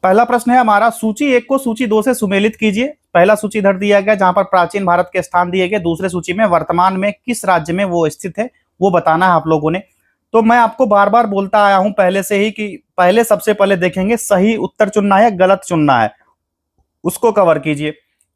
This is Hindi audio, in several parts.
पहला प्रश्न है हमारा, सूची 1 को सूची 2 से सुमेलित कीजिए। पहला सूची इधर दिया गया जहां पर प्राचीन भारत के स्थान दिए गए, दूसरे सूची में वर्तमान में किस राज्य में वो स्थित है वो बताना है आप लोगों ने। तो मैं आपको बार बार बोलता आया हूं पहले से ही कि पहले सबसे पहले देखेंगे सही उत्तर चुनना है गलत चुनना है, उसको कवर कीजिए।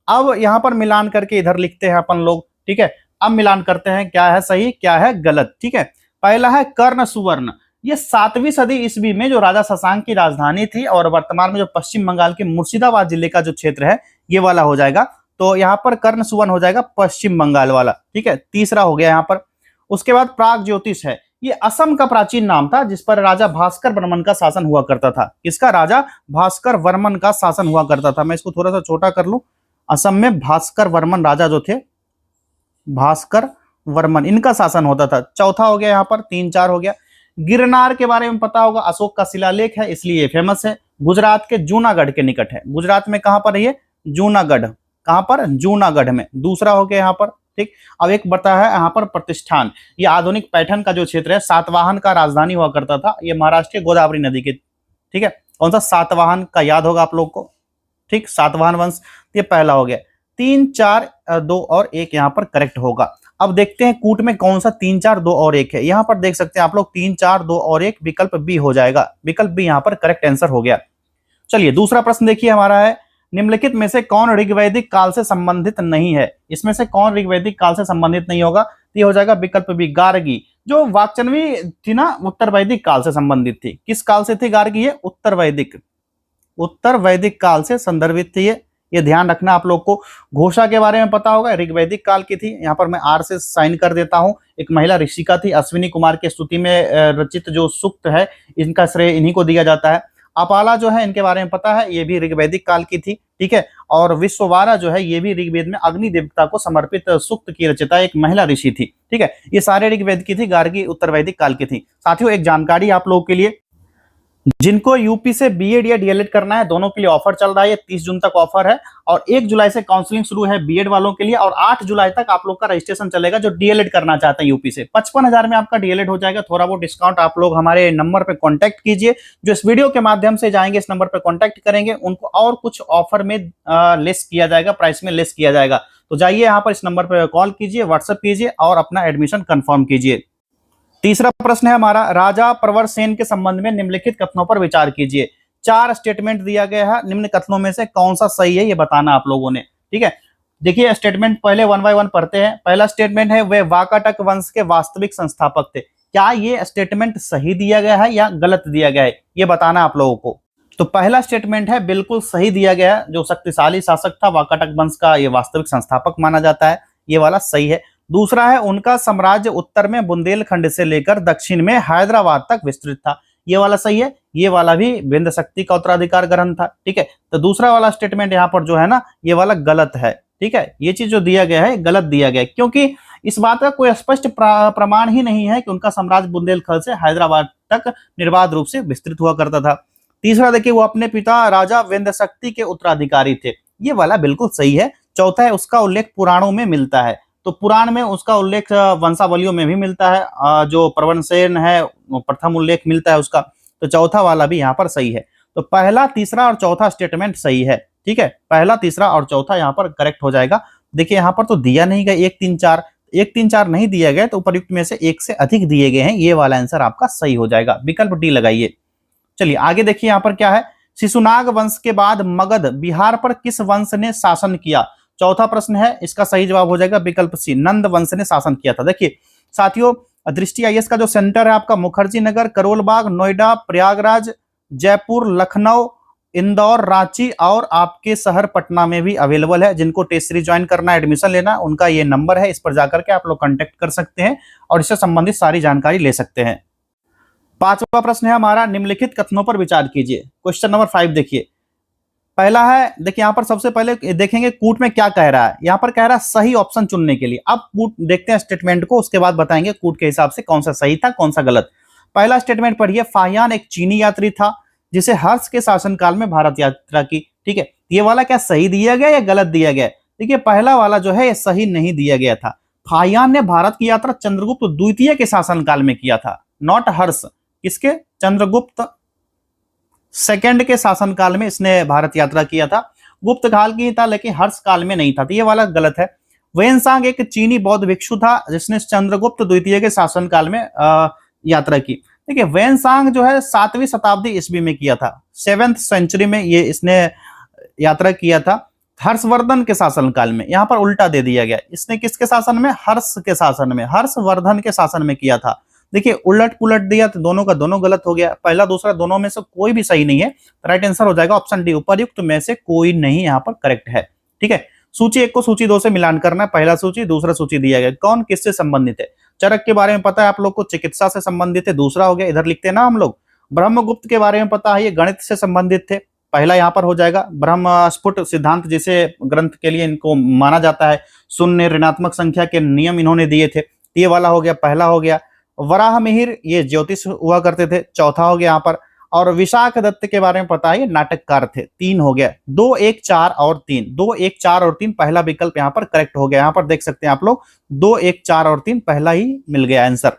अब यहां पर मिलान करके इधर लिखते हैं अपन लोग, ठीक है। अब मिलान करते हैं क्या है सही क्या है गलत, ठीक है। पहला है कर्ण सुवर्ण, ये 7वीं सदी ईस्वी में जो राजा शशांक की राजधानी थी और वर्तमान में जो पश्चिम बंगाल के मुर्शिदाबाद जिले का जो क्षेत्र है ये वाला हो जाएगा। तो यहाँ पर कर्ण सुवर्ण हो जाएगा पश्चिम बंगाल वाला, ठीक है। तीसरा हो गया यहाँ पर। उसके बाद प्राग ज्योतिष है, ये असम का प्राचीन नाम था जिस पर राजा भास्कर वर्मन का शासन हुआ करता था। किसका? राजा भास्कर वर्मन का शासन हुआ करता था। मैं इसको थोड़ा सा छोटा कर लूं। असम में भास्कर वर्मन राजा जो थे, भास्कर वर्मन, इनका शासन होता था। चौथा हो गया यहाँ पर, 3 4 हो गया। गिरनार के बारे में पता होगा, अशोक का शिलालेख है इसलिए फेमस है। गुजरात के जूनागढ़ के निकट है। गुजरात में कहां पर है ये? जूनागढ़। कहां पर? जूनागढ़ में। दूसरा हो गया यहाँ पर, ठीक। अब एक बता है यहाँ पर प्रतिष्ठान, ये आधुनिक पैठन का जो क्षेत्र है, सातवाहन का राजधानी हुआ करता था। ये महाराष्ट्र के गोदावरी नदी के, ठीक है। कौन सा? सातवाहन का याद होगा आप लोग को, ठीक। सातवाहन वंश, ये पहला हो गया। 3 4 2 और 1 यहाँ पर करेक्ट होगा। अब देखते हैं कूट में कौन सा 3 4 2 और 1 है। यहाँ पर देख सकते हैं आप लोग 3 4 2 और 1, विकल्प बी हो जाएगा। विकल्प बी यहाँ पर करेक्ट आंसर हो गया। चलिए दूसरा प्रश्न देखिए हमारा है, निम्नलिखित में से कौन ऋग्वैदिक काल से संबंधित नहीं है? इसमें से कौन ऋग्वैदिक काल से संबंधित नहीं होगा? ये हो जाएगा विकल्प बी गार्गी। जो वाक्चनवी थी ना, उत्तर वैदिक काल से संबंधित थी। किस काल से थी गार्गी? ये उत्तर वैदिक काल से संदर्भित थी। ये ध्यान रखना आप लोग को। घोषा के बारे में पता होगा, ऋग्वैदिक काल की थी। यहाँ पर मैं आर से साइन कर देता हूँ। एक महिला ऋषिका थी, अश्विनी कुमार के स्तुति में रचित जो सूक्त है, इनका श्रेय इन्हीं को दिया जाता है। अपाला जो है इनके बारे में पता है, ये भी ऋग्वैदिक काल की थी, ठीक है। और विश्ववारा जो है ये भी ऋग्वेद में अग्नि देवता को समर्पित सूक्त की रचयिता एक महिला ऋषि थी, ठीक है। ये सारे ऋग्वेद की थी, गार्गी उत्तर वैदिक काल की थी। साथियों एक जानकारी आप लोगों के लिए, जिनको यूपी से बीएड या डीएलएड करना है दोनों के लिए ऑफर चल रहा है। 30 जून तक ऑफर है और 1 जुलाई से काउंसलिंग शुरू है बीएड वालों के लिए और 8 जुलाई तक आप लोग का रजिस्ट्रेशन चलेगा जो डीएलएड करना चाहते हैं यूपी से। 55,000 में आपका डीएलएड हो जाएगा। थोड़ा बहुत डिस्काउंट आप लोग हमारे नंबर पे कांटेक्ट कीजिए, जो इस वीडियो के माध्यम से जाएंगे इस नंबर पे कांटेक्ट करेंगे, उनको और कुछ ऑफर में लेस किया जाएगा, प्राइस में लेस किया जाएगा। तो जाइए यहाँ पर इस नंबर पर कॉल कीजिए, व्हाट्सएप कीजिए और अपना एडमिशन कंफर्म कीजिए। तीसरा प्रश्न है हमारा, राजा प्रवर सेन के संबंध में निम्नलिखित कथनों पर विचार कीजिए। 4 स्टेटमेंट दिया गया है, निम्न कथनों में से कौन सा सही है ये बताना आप लोगों ने, ठीक है। देखिए स्टेटमेंट पहले 1 बाय 1 पढ़ते हैं। पहला स्टेटमेंट है, वे वाकाटक वंश के वास्तविक संस्थापक थे। क्या ये स्टेटमेंट सही दिया गया है या गलत दिया गया है ये बताना आप लोगों को। तो पहला स्टेटमेंट है बिल्कुल सही दिया गया है, जो शक्तिशाली शासक था वाकाटक वंश का ये वास्तविक संस्थापक माना जाता है, ये वाला सही है। दूसरा है, उनका साम्राज्य उत्तर में बुंदेलखंड से लेकर दक्षिण में हैदराबाद तक विस्तृत था, ये वाला सही है। ये वाला भी विंध्य शक्ति का उत्तराधिकार ग्रहण था, ठीक है। तो दूसरा वाला स्टेटमेंट यहाँ पर जो है ना ये वाला गलत है, ठीक है। ये चीज जो दिया गया है गलत दिया गया है, क्योंकि इस बात का कोई स्पष्ट प्रमाण ही नहीं है कि उनका साम्राज्य बुंदेलखंड से हैदराबाद तक निर्बाध रूप से विस्तृत हुआ करता था। तीसरा देखिए, वो अपने पिता राजा विंध्य शक्ति के उत्तराधिकारी थे, ये वाला बिल्कुल सही है। चौथा है, उसका उल्लेख पुराणों में मिलता है, तो पुराण में उसका उल्लेख वंशावलियों में भी मिलता है, जो प्रवरसेन है प्रथम उल्लेख मिलता है उसका। तो चौथा वाला भी यहाँ पर सही है। तो पहला, तीसरा और चौथा स्टेटमेंट सही है, ठीक है। पहला, तीसरा और चौथा यहाँ पर करेक्ट हो जाएगा। देखिए यहाँ पर तो दिया नहीं गया 1 3 4, 1 3 4 नहीं दिया गया, तो उपयुक्त में से 1 से अधिक दिए गए हैं, ये वाला आंसर आपका सही हो जाएगा। विकल्प डी लगाइए। चलिए आगे देखिए यहाँ पर क्या है, शिशुनाग वंश के बाद मगध बिहार पर किस वंश ने शासन किया? चौथा प्रश्न है, इसका सही जवाब हो जाएगा विकल्प सी, नंद वंश ने शासन किया था। देखिए साथियों, दृष्टि आईएएस का जो सेंटर है आपका मुखर्जी नगर, करोल बाग, नोएडा, प्रयागराज, जयपुर, लखनऊ, इंदौर, रांची और आपके शहर पटना में भी अवेलेबल है। जिनको टेस्ट सीरीज ज्वाइन करना है, एडमिशन लेना, उनका ये नंबर है, इस पर जाकर के आप लोग कांटेक्ट कर सकते हैं और इससे संबंधित सारी जानकारी ले सकते हैं। 5वां प्रश्न है हमारा, निम्नलिखित कथनों पर विचार कीजिए। क्वेश्चन नंबर 5 देखिए। पहला है, देखिए यहाँ पर सबसे पहले देखेंगे कूट में क्या कह रहा है। यहाँ पर कह रहा है सही ऑप्शन चुनने के लिए। अब कूट देखते हैं स्टेटमेंट को, उसके बाद बताएंगे कूट के हिसाब से कौन सा सही था कौन सा गलत। पहला स्टेटमेंट पढ़िए, फाहियान एक चीनी यात्री था जिसे हर्ष के शासनकाल में भारत यात्रा की, ठीक है। ये वाला क्या सही दिया गया या गलत दिया गया? देखिए पहला वाला जो है सही नहीं दिया गया था। फाहियान ने भारत की यात्रा चंद्रगुप्त द्वितीय के शासनकाल में किया था, नॉट हर्ष। किसके? चंद्रगुप्त सेकंड के शासनकाल में इसने भारत यात्रा किया था। गुप्त काल की था लेकिन हर्ष काल में नहीं था, तो ये वाला गलत है। वेनसांग एक चीनी बौद्ध भिक्षु था जिसने चंद्रगुप्त द्वितीय के शासनकाल में यात्रा की। देखिए वेनसांग जो है 7वीं शताब्दी ईस्वी में किया था, 7th सेंचुरी में ये इसने यात्रा किया था, हर्षवर्धन के शासनकाल में। यहाँ पर उल्टा दे दिया गया, इसने किसके शासन में, हर्ष के शासन में, हर्षवर्धन के शासन में किया था। देखिए उलट पुलट दिया तो दोनों का दोनों गलत हो गया, पहला दूसरा दोनों में से कोई भी सही नहीं है। राइट आंसर हो जाएगा ऑप्शन डी, उपर्युक्त में से कोई नहीं यहाँ पर करेक्ट है। ठीक है, सूची 1 को सूची 2 से मिलान करना है, पहला सूची दूसरा सूची दिया गया, कौन किससे संबंधित है। चरक के बारे में पता है आप लोग को, चिकित्सा से संबंधित है, दूसरा हो गया, इधर लिखते हैं ना हम लोग। ब्रह्मगुप्त के बारे में पता है, ये गणित से संबंधित थे, पहला यहाँ पर हो जाएगा। ब्रह्म स्फुट सिद्धांत जिसे ग्रंथ के लिए इनको माना जाता है, शून्य ऋणात्मक संख्या के नियम इन्होंने दिए थे, ये वाला हो गया, पहला हो गया। वराह मिहिर ये ज्योतिष हुआ करते थे, चौथा हो गया यहाँ पर। और विशाख दत्त के बारे में पता है, ये नाटककार थे, 3 हो गया। 2, 1, 4 और 3, 2, 1, 4 और 3 पहला विकल्प यहाँ पर करेक्ट हो गया। यहाँ पर देख सकते हैं आप लोग 2, 1, 4 और 3 पहला ही मिल गया आंसर।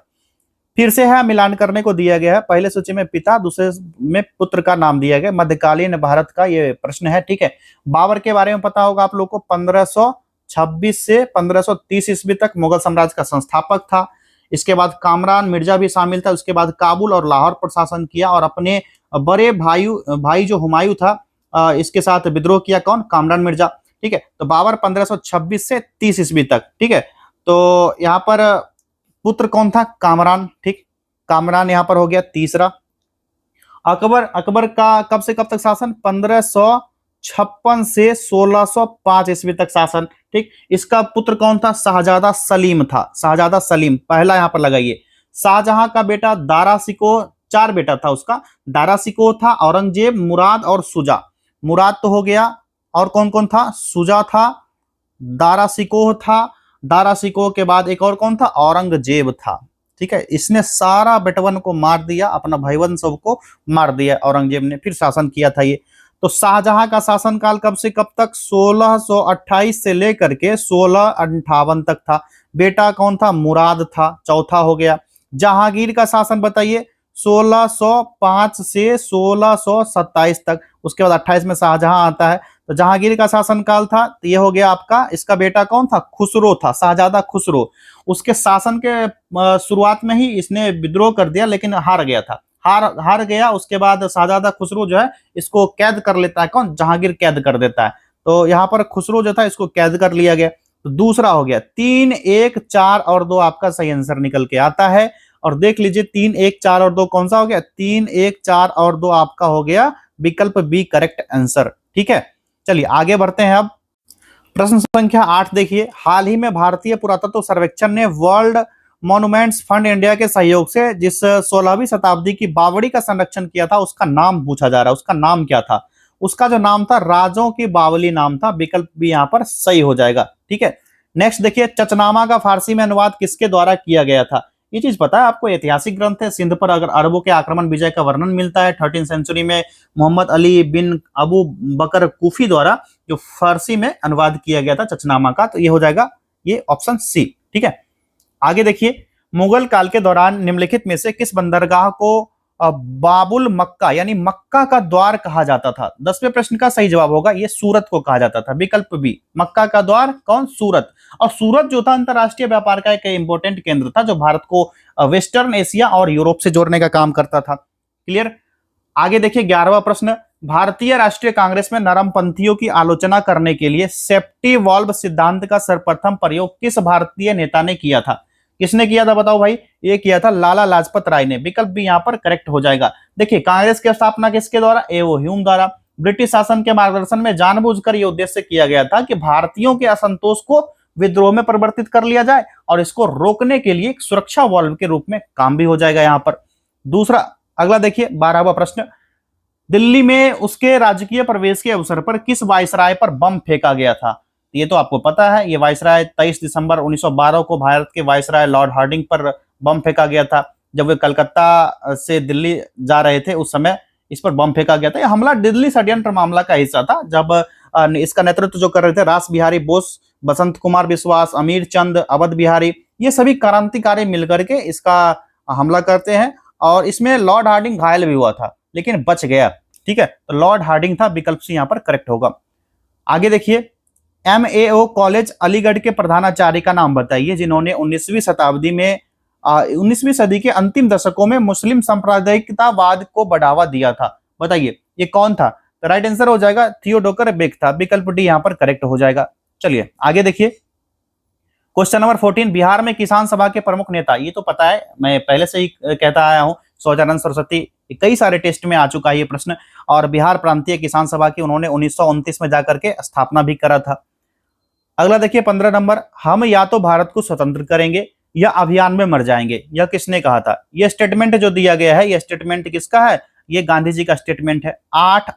फिर से है मिलान करने को दिया गया है, पहले सूची में पिता, दूसरे में पुत्र का नाम दिया गया, मध्यकालीन भारत का ये प्रश्न है। ठीक है, बाबर के बारे में पता होगा आप लोग को, 1526 से 1530 ईस्वी तक मुगल साम्राज्य का संस्थापक था। इसके बाद कामरान मिर्जा भी शामिल था, उसके बाद काबुल और लाहौर पर शासन किया और अपने बड़े भाई जो हुमायूं था इसके साथ विद्रोह किया, कौन, कामरान मिर्जा। ठीक है, तो बाबर 1526 से 30 ईस्वी तक। ठीक है, तो यहाँ पर पुत्र कौन था, कामरान। ठीक, कामरान यहाँ पर हो गया तीसरा। अकबर का कब से कब तक शासन, 1556 से 1605 ईस्वी तक शासन। ठीक, इसका पुत्र कौन था, शाहजादा सलीम था, शाहजादा सलीम पहला यहाँ पर लगाइए। शाहजहां का बेटा दारा शिकोह, 4 बेटा था उसका, दारा शिकोह था, औरंगजेब, मुराद और सुजा। मुराद तो हो गया, और कौन कौन था, सुजा था, दारा शिकोह था, दारा शिकोह के बाद एक और कौन था, औरंगजेब था। ठीक है, इसने सारा बेटवन को मार दिया, अपना भाईवन सबको मार दिया औरंगजेब ने, फिर शासन किया था ये। तो शाहजहां का शासनकाल कब से कब तक, 1628 से लेकर के 1658 तक था। बेटा कौन था, मुराद था, चौथा हो गया। जहांगीर का शासन बताइए, 1605 से 1627 तक, उसके बाद 28 में शाहजहां आता है। तो जहांगीर का शासनकाल था, तो ये हो गया आपका, इसका बेटा कौन था, खुसरो था, शाहजादा खुसरो। उसके शासन के शुरुआत में ही इसने विद्रोह कर दिया लेकिन हार गया था, हार गया। उसके बाद शाहजादा खुसरो जो है इसको कैद कर लेता है, कौन, जहांगीर कैद कर देता है। तो यहाँ पर खुसरो जो था इसको कैद कर लिया गया। तो दूसरा हो गया, 3, 1, 4 और 2 आपका सही आंसर निकल के आता है। और देख लीजिए 3, 1, 4 और 2 कौन सा हो गया, 3, 1, 4 और 2 आपका हो गया विकल्प बी करेक्ट आंसर। ठीक है, चलिए आगे बढ़ते हैं। अब प्रश्न संख्या 8 देखिए, हाल ही में भारतीय पुरातत्व सर्वेक्षण ने वर्ल्ड मॉन्यूमेंट्स फंड इंडिया के सहयोग से जिस 16वीं शताब्दी की बावड़ी का संरक्षण किया था उसका नाम पूछा जा रहा है, उसका नाम क्या था। उसका जो नाम था राजों की बावली नाम था, विकल्प भी यहाँ पर सही हो जाएगा। ठीक है, नेक्स्ट देखिए, चचनामा का फारसी में अनुवाद किसके द्वारा किया गया था। ये चीज पता है आपको, ऐतिहासिक ग्रंथ है, सिंध पर अगर अरबों के आक्रमण विजय का वर्णन मिलता है। 13वीं सेंचुरी में मोहम्मद अली बिन अबू बकर कूफी द्वारा जो फारसी में अनुवाद किया गया था चचनामा का, तो ये हो जाएगा ये ऑप्शन सी। ठीक है, आगे देखिए, मुगल काल के दौरान निम्नलिखित में से किस बंदरगाह को बाबुल मक्का यानी मक्का का द्वार कहा जाता था। 10वें प्रश्न का सही जवाब होगा ये सूरत को कहा जाता था, विकल्प बी, मक्का का द्वार कौन, सूरत। और सूरत जो था अंतरराष्ट्रीय व्यापार का एक इंपॉर्टेंट केंद्र था जो भारत को वेस्टर्न एशिया और यूरोप से जोड़ने का काम करता था। क्लियर, आगे देखिए 11वां प्रश्न, भारतीय राष्ट्रीय कांग्रेस में नरमपंथियों की आलोचना करने के लिए सेफ्टी वॉल्व सिद्धांत का सर्वप्रथम प्रयोग किस भारतीय नेता ने किया था। किसने किया था बताओ भाई, ये किया था लाला लाजपत राय ने, विकल्प भी यहाँ पर करेक्ट हो जाएगा। देखिए कांग्रेस की स्थापना किसके द्वारा, एओ ह्यूम द्वारा। ब्रिटिश शासन के मार्गदर्शन में जानबूझकर यह उद्देश्य किया गया था कि भारतीयों के असंतोष को विद्रोह में परिवर्तित कर लिया जाए और इसको रोकने के लिए एक सुरक्षा वॉल्व के रूप में काम भी हो जाएगा यहाँ पर। दूसरा अगला देखिए 12वां प्रश्न, दिल्ली में उसके राजकीय प्रवेश के अवसर पर किस वायसराय पर बम फेंका गया था। ये तो आपको पता है, ये वायसराय 23 दिसंबर 1912 को भारत के वायसराय लॉर्ड हार्डिंग पर बम फेंका गया था। जब वे कलकत्ता से दिल्ली जा रहे थे उस समय इस पर बम फेंका गया था। यह हमला दिल्ली षड्यंत्र मामला का हिस्सा था, जब इसका नेतृत्व जो कर रहे थे रास बिहारी बोस, बसंत कुमार विश्वास, अमीर चंद, अवध बिहारी, ये सभी क्रांतिकारी मिलकर के इसका हमला करते हैं और इसमें लॉर्ड हार्डिंग घायल भी हुआ था लेकिन बच गया। ठीक है, तो लॉर्ड हार्डिंग था, विकल्प सी यहाँ पर करेक्ट होगा। आगे देखिए, MAO कॉलेज अलीगढ़ के प्रधानाचार्य का नाम बताइए जिन्होंने 19वीं शताब्दी में 19वीं सदी के अंतिम दशकों में मुस्लिम सांप्रदायिकतावाद को बढ़ावा दिया था। बताइए ये कौन था? तो राइट आंसर हो जाएगा थियोडोकर बेक था, विकल्प डी यहां पर करेक्ट हो जाएगा। चलिए आगे देखिए, क्वेश्चन नंबर 14, बिहार में किसान सभा के प्रमुख नेता, ये तो पता है, मैं पहले से ही कहता आया हूं, सौजानंद सरस्वती, कई सारे टेस्ट में आ चुका है ये प्रश्न, और बिहार प्रांतीय किसान सभा की उन्होंने 1929 में जाकर के स्थापना भी करा था। अगला देखिए 15 नंबर, हम या तो भारत को स्वतंत्र करेंगे या अभियान में मर जाएंगे, यह किसने कहा था? यह स्टेटमेंट जो दिया गया है, यह स्टेटमेंट किसका है? ये गांधी जी का स्टेटमेंट है। 8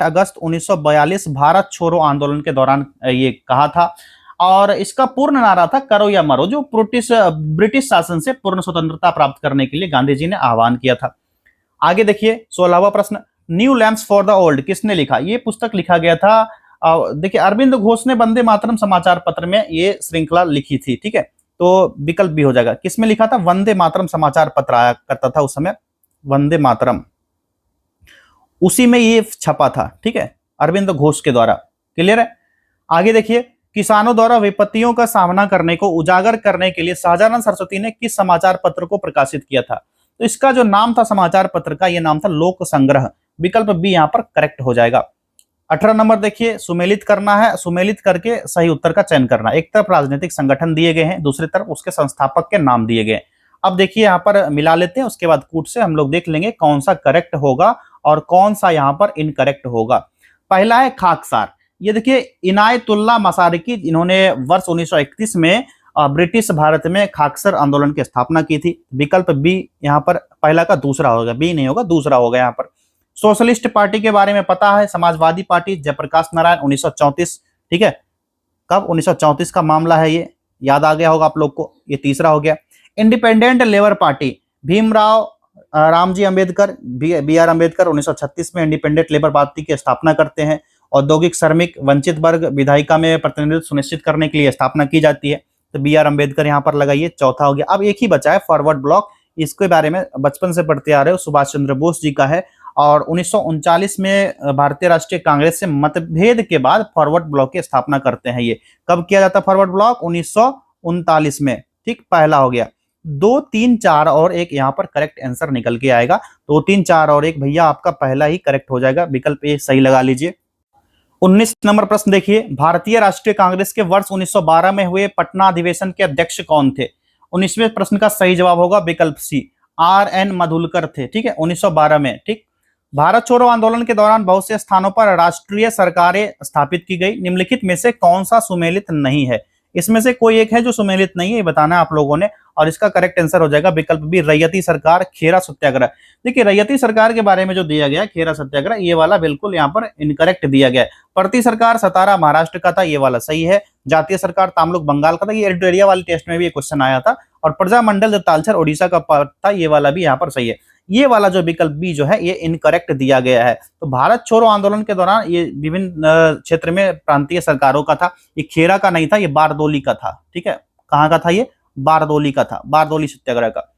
अगस्त 1942 भारत छोड़ो आंदोलन के दौरान ये कहा था, और इसका पूर्ण नारा था करो या मरो, जो ब्रिटिश शासन से पूर्ण स्वतंत्रता प्राप्त करने के लिए गांधी जी ने आह्वान किया था। आगे देखिए 16वां प्रश्न, new lamps for the old किसने लिखा? ये पुस्तक लिखा गया था, देखिए अरविंद घोष ने वंदे मातरम समाचार पत्र में ये श्रृंखला लिखी थी, ठीक है, तो विकल्प भी हो जाएगा। किसमें लिखा था? वंदे मातरम समाचार पत्र आया करता था उस समय, वंदे मातरम, उसी में ये छपा था, ठीक है, अरविंद घोष के द्वारा। क्लियर है? आगे देखिए, किसानों द्वारा विपत्तियों का सामना करने को उजागर करने के लिए शाहजानंद सरस्वती ने किस समाचार पत्र को प्रकाशित किया था? तो इसका जो नाम था समाचार पत्र का, यह नाम था लोक संग्रह, विकल्प बी यहां पर करेक्ट हो जाएगा। 18 नंबर देखिए, सुमेलित करना है, सुमेलित करके सही उत्तर का चयन करना। एक तरफ राजनीतिक संगठन दिए गए हैं, दूसरी तरफ उसके संस्थापक के नाम दिए गए। अब देखिए यहाँ पर मिला लेते हैं, उसके बाद कूट से हम लोग देख लेंगे कौन सा करेक्ट होगा और कौन सा यहाँ पर इनकरेक्ट होगा। पहला है खाकसार, ये देखिए इनायतुल्लाह मसारिकी, इन्होंने वर्ष 1931 में ब्रिटिश भारत में खाकसर आंदोलन की स्थापना की थी, विकल्प बी यहाँ पर पहला का दूसरा होगा, बी नहीं होगा, दूसरा होगा यहाँ पर। सोशलिस्ट पार्टी के बारे में पता है, समाजवादी पार्टी, जयप्रकाश नारायण 1934, ठीक है, कब? 1934 का मामला है, ये याद आ गया होगा आप लोग को, ये तीसरा हो गया। Independent labour party, Bhimrao Ramji Ambedkar, B R Ambedkar 1936 में इंडिपेंडेंट लेबर पार्टी की स्थापना करते हैं। औद्योगिक, श्रमिक, वंचित वर्ग विधायिका में प्रतिनिधित्व सुनिश्चित करने के लिए स्थापना की जाती है, तो बी आर अंबेडकर यहाँ पर लगाइए, चौथा हो गया। अब एक ही बचा है फॉरवर्ड ब्लॉक, इसके बारे में बचपन से पढ़ते आ रहे हो, सुभाष चंद्र बोस जी का है, और 1939 में भारतीय राष्ट्रीय कांग्रेस से मतभेद के बाद फॉरवर्ड ब्लॉक की स्थापना करते हैं। ये कब किया जाता है फॉरवर्ड ब्लॉक? 1939 में, ठीक, पहला हो गया। 2, 3, 4 और 1 यहाँ पर करेक्ट आंसर निकल के आएगा। 2, 3, 4 और 1 भैया आपका पहला ही करेक्ट हो जाएगा, विकल्प ए सही लगा लीजिए। 19 नंबर प्रश्न देखिए, भारतीय राष्ट्रीय कांग्रेस के वर्ष 1912 में हुए पटना अधिवेशन के अध्यक्ष कौन थे? 19वें प्रश्न का सही जवाब होगा विकल्प सी, RN मधुलकर थे, ठीक है, 1912 में, ठीक। भारत छोड़ो आंदोलन के दौरान बहुत से स्थानों पर राष्ट्रीय सरकारें स्थापित की गई, निम्नलिखित में से कौन सा सुमेलित नहीं है? इसमें से कोई एक है जो सुमेलित नहीं है, ये बताना है आप लोगों ने, और इसका करेक्ट आंसर हो जाएगा विकल्प बी, रैयती सरकार, खेरा सत्याग्रह। देखिए रैयती सरकार के बारे में जो दिया गया खेरा सत्याग्रह, ये वाला बिल्कुल यहाँ पर इनकरेक्ट दिया गया है। प्रति सरकार सतारा महाराष्ट्र का था, ये वाला सही है। जातीय सरकार तामलुक बंगाल का था, ये एडिटोरिया वाले टेस्ट में भी ये क्वेश्चन आया था। और प्रजामंडल जो तालचर ओडिशा का था, ये वाला भी यहाँ पर सही है। ये वाला जो विकल्प बी जो है ये इनकरेक्ट दिया गया है। तो भारत छोड़ो आंदोलन के दौरान ये विभिन्न क्षेत्र में प्रांतीय सरकारों का था, ये खेरा का नहीं था, ये बारदोली का था, ठीक है। कहाँ का था ये? बारदोली का था, बारदोली सत्याग्रह का।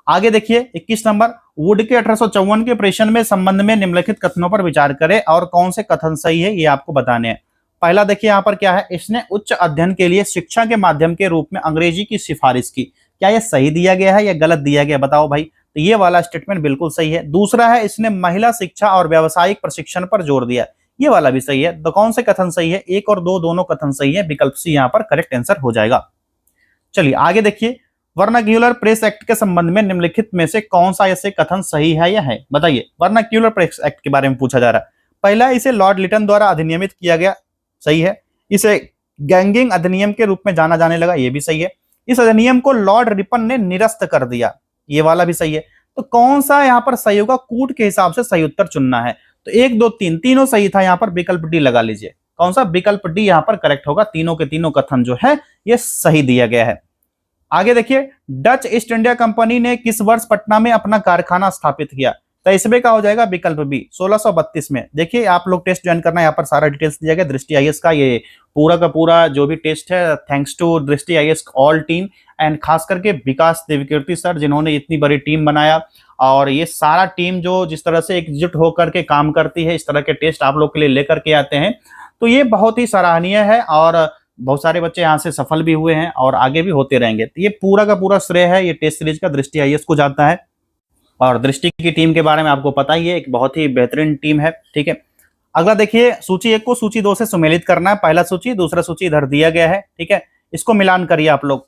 आगे देखिए 21 नंबर, वुड के 1854 के प्रेषण में संबंध में निम्नलिखित कथनों पर विचार करें और कौन से कथन सही है ये आपको बताने हैं। पहला देखिए यहाँ पर क्या है, इसने उच्च अध्ययन के लिए शिक्षा के माध्यम के रूप में अंग्रेजी की सिफारिश की। क्या ये सही दिया गया है या गलत दिया गया, बताओ भाई। तो ये वाला स्टेटमेंट बिल्कुल सही है। दूसरा है, इसने महिला शिक्षा और व्यावसायिक प्रशिक्षण पर जोर दिया, ये वाला भी सही है। तो कौन से कथन सही है? 1 और 2 दोनों कथन सही है, विकल्प सी यहाँ पर करेक्ट आंसर हो जाएगा। चलिए आगे देखिए, वर्नाक्यूलर प्रेस एक्ट के संबंध में निम्नलिखित में से कौन सा ऐसे कथन सही है या है, बताइए। वर्नाक्यूलर प्रेस एक्ट के बारे में पूछा जा रहा है। पहला, इसे लॉर्ड लिटन द्वारा अधिनियमित किया गया, सही है। इसे गैंगिंग अधिनियम के रूप में जाना जाने लगा, ये भी सही है। इस अधिनियम को लॉर्ड रिपन ने निरस्त कर दिया, ये वाला भी सही है। तो कौन सा यहाँ पर सही होगा? कूट के हिसाब से सही उत्तर चुनना है। तो 1, 2, 3 तीनों सही था, यहाँ पर विकल्प डी लगा लीजिए। कौन सा? विकल्प डी यहाँ पर करेक्ट होगा। तीनों के तीनों कथन जो है ये सही दिया गया है। आगे देखिए, डच ईस्ट इंडिया कंपनी ने किस वर्ष पटना में अपना कारखाना स्थापित किया? तो इसमें का हो जाएगा विकल्प बी, 1632 में। देखिए आप लोग टेस्ट ज्वाइन करना, यहाँ पर सारा डिटेल्स दिया गया दृष्टि आईएएस का। ये पूरा का पूरा जो भी टेस्ट है, थैंक्स टू दृष्टि आईएएस ऑल टीम, एंड खास करके विकास देवकीर्ति सर जिन्होंने इतनी बड़ी टीम बनाया, और ये सारा टीम जो जिस तरह से एकजुट होकर के काम करती है, इस तरह के टेस्ट आप लोग के लिए लेकर के आते हैं, तो ये बहुत ही सराहनीय है और बहुत सारे बच्चे यहाँ से सफल भी हुए हैं और आगे भी होते रहेंगे। तो ये पूरा का पूरा श्रेय है ये टेस्ट सीरीज का दृष्टि आईएएस को जाता है। और दृष्टि की टीम के बारे में आपको पता ही है, एक बहुत ही बेहतरीन टीम है। ठीक है, अगला देखिए, सूची 1 को सूची 2 से सुमेलित करना है। पहला सूची, दूसरा सूची इधर दिया गया है। ठीक है, इसको मिलान करिए आप लोग,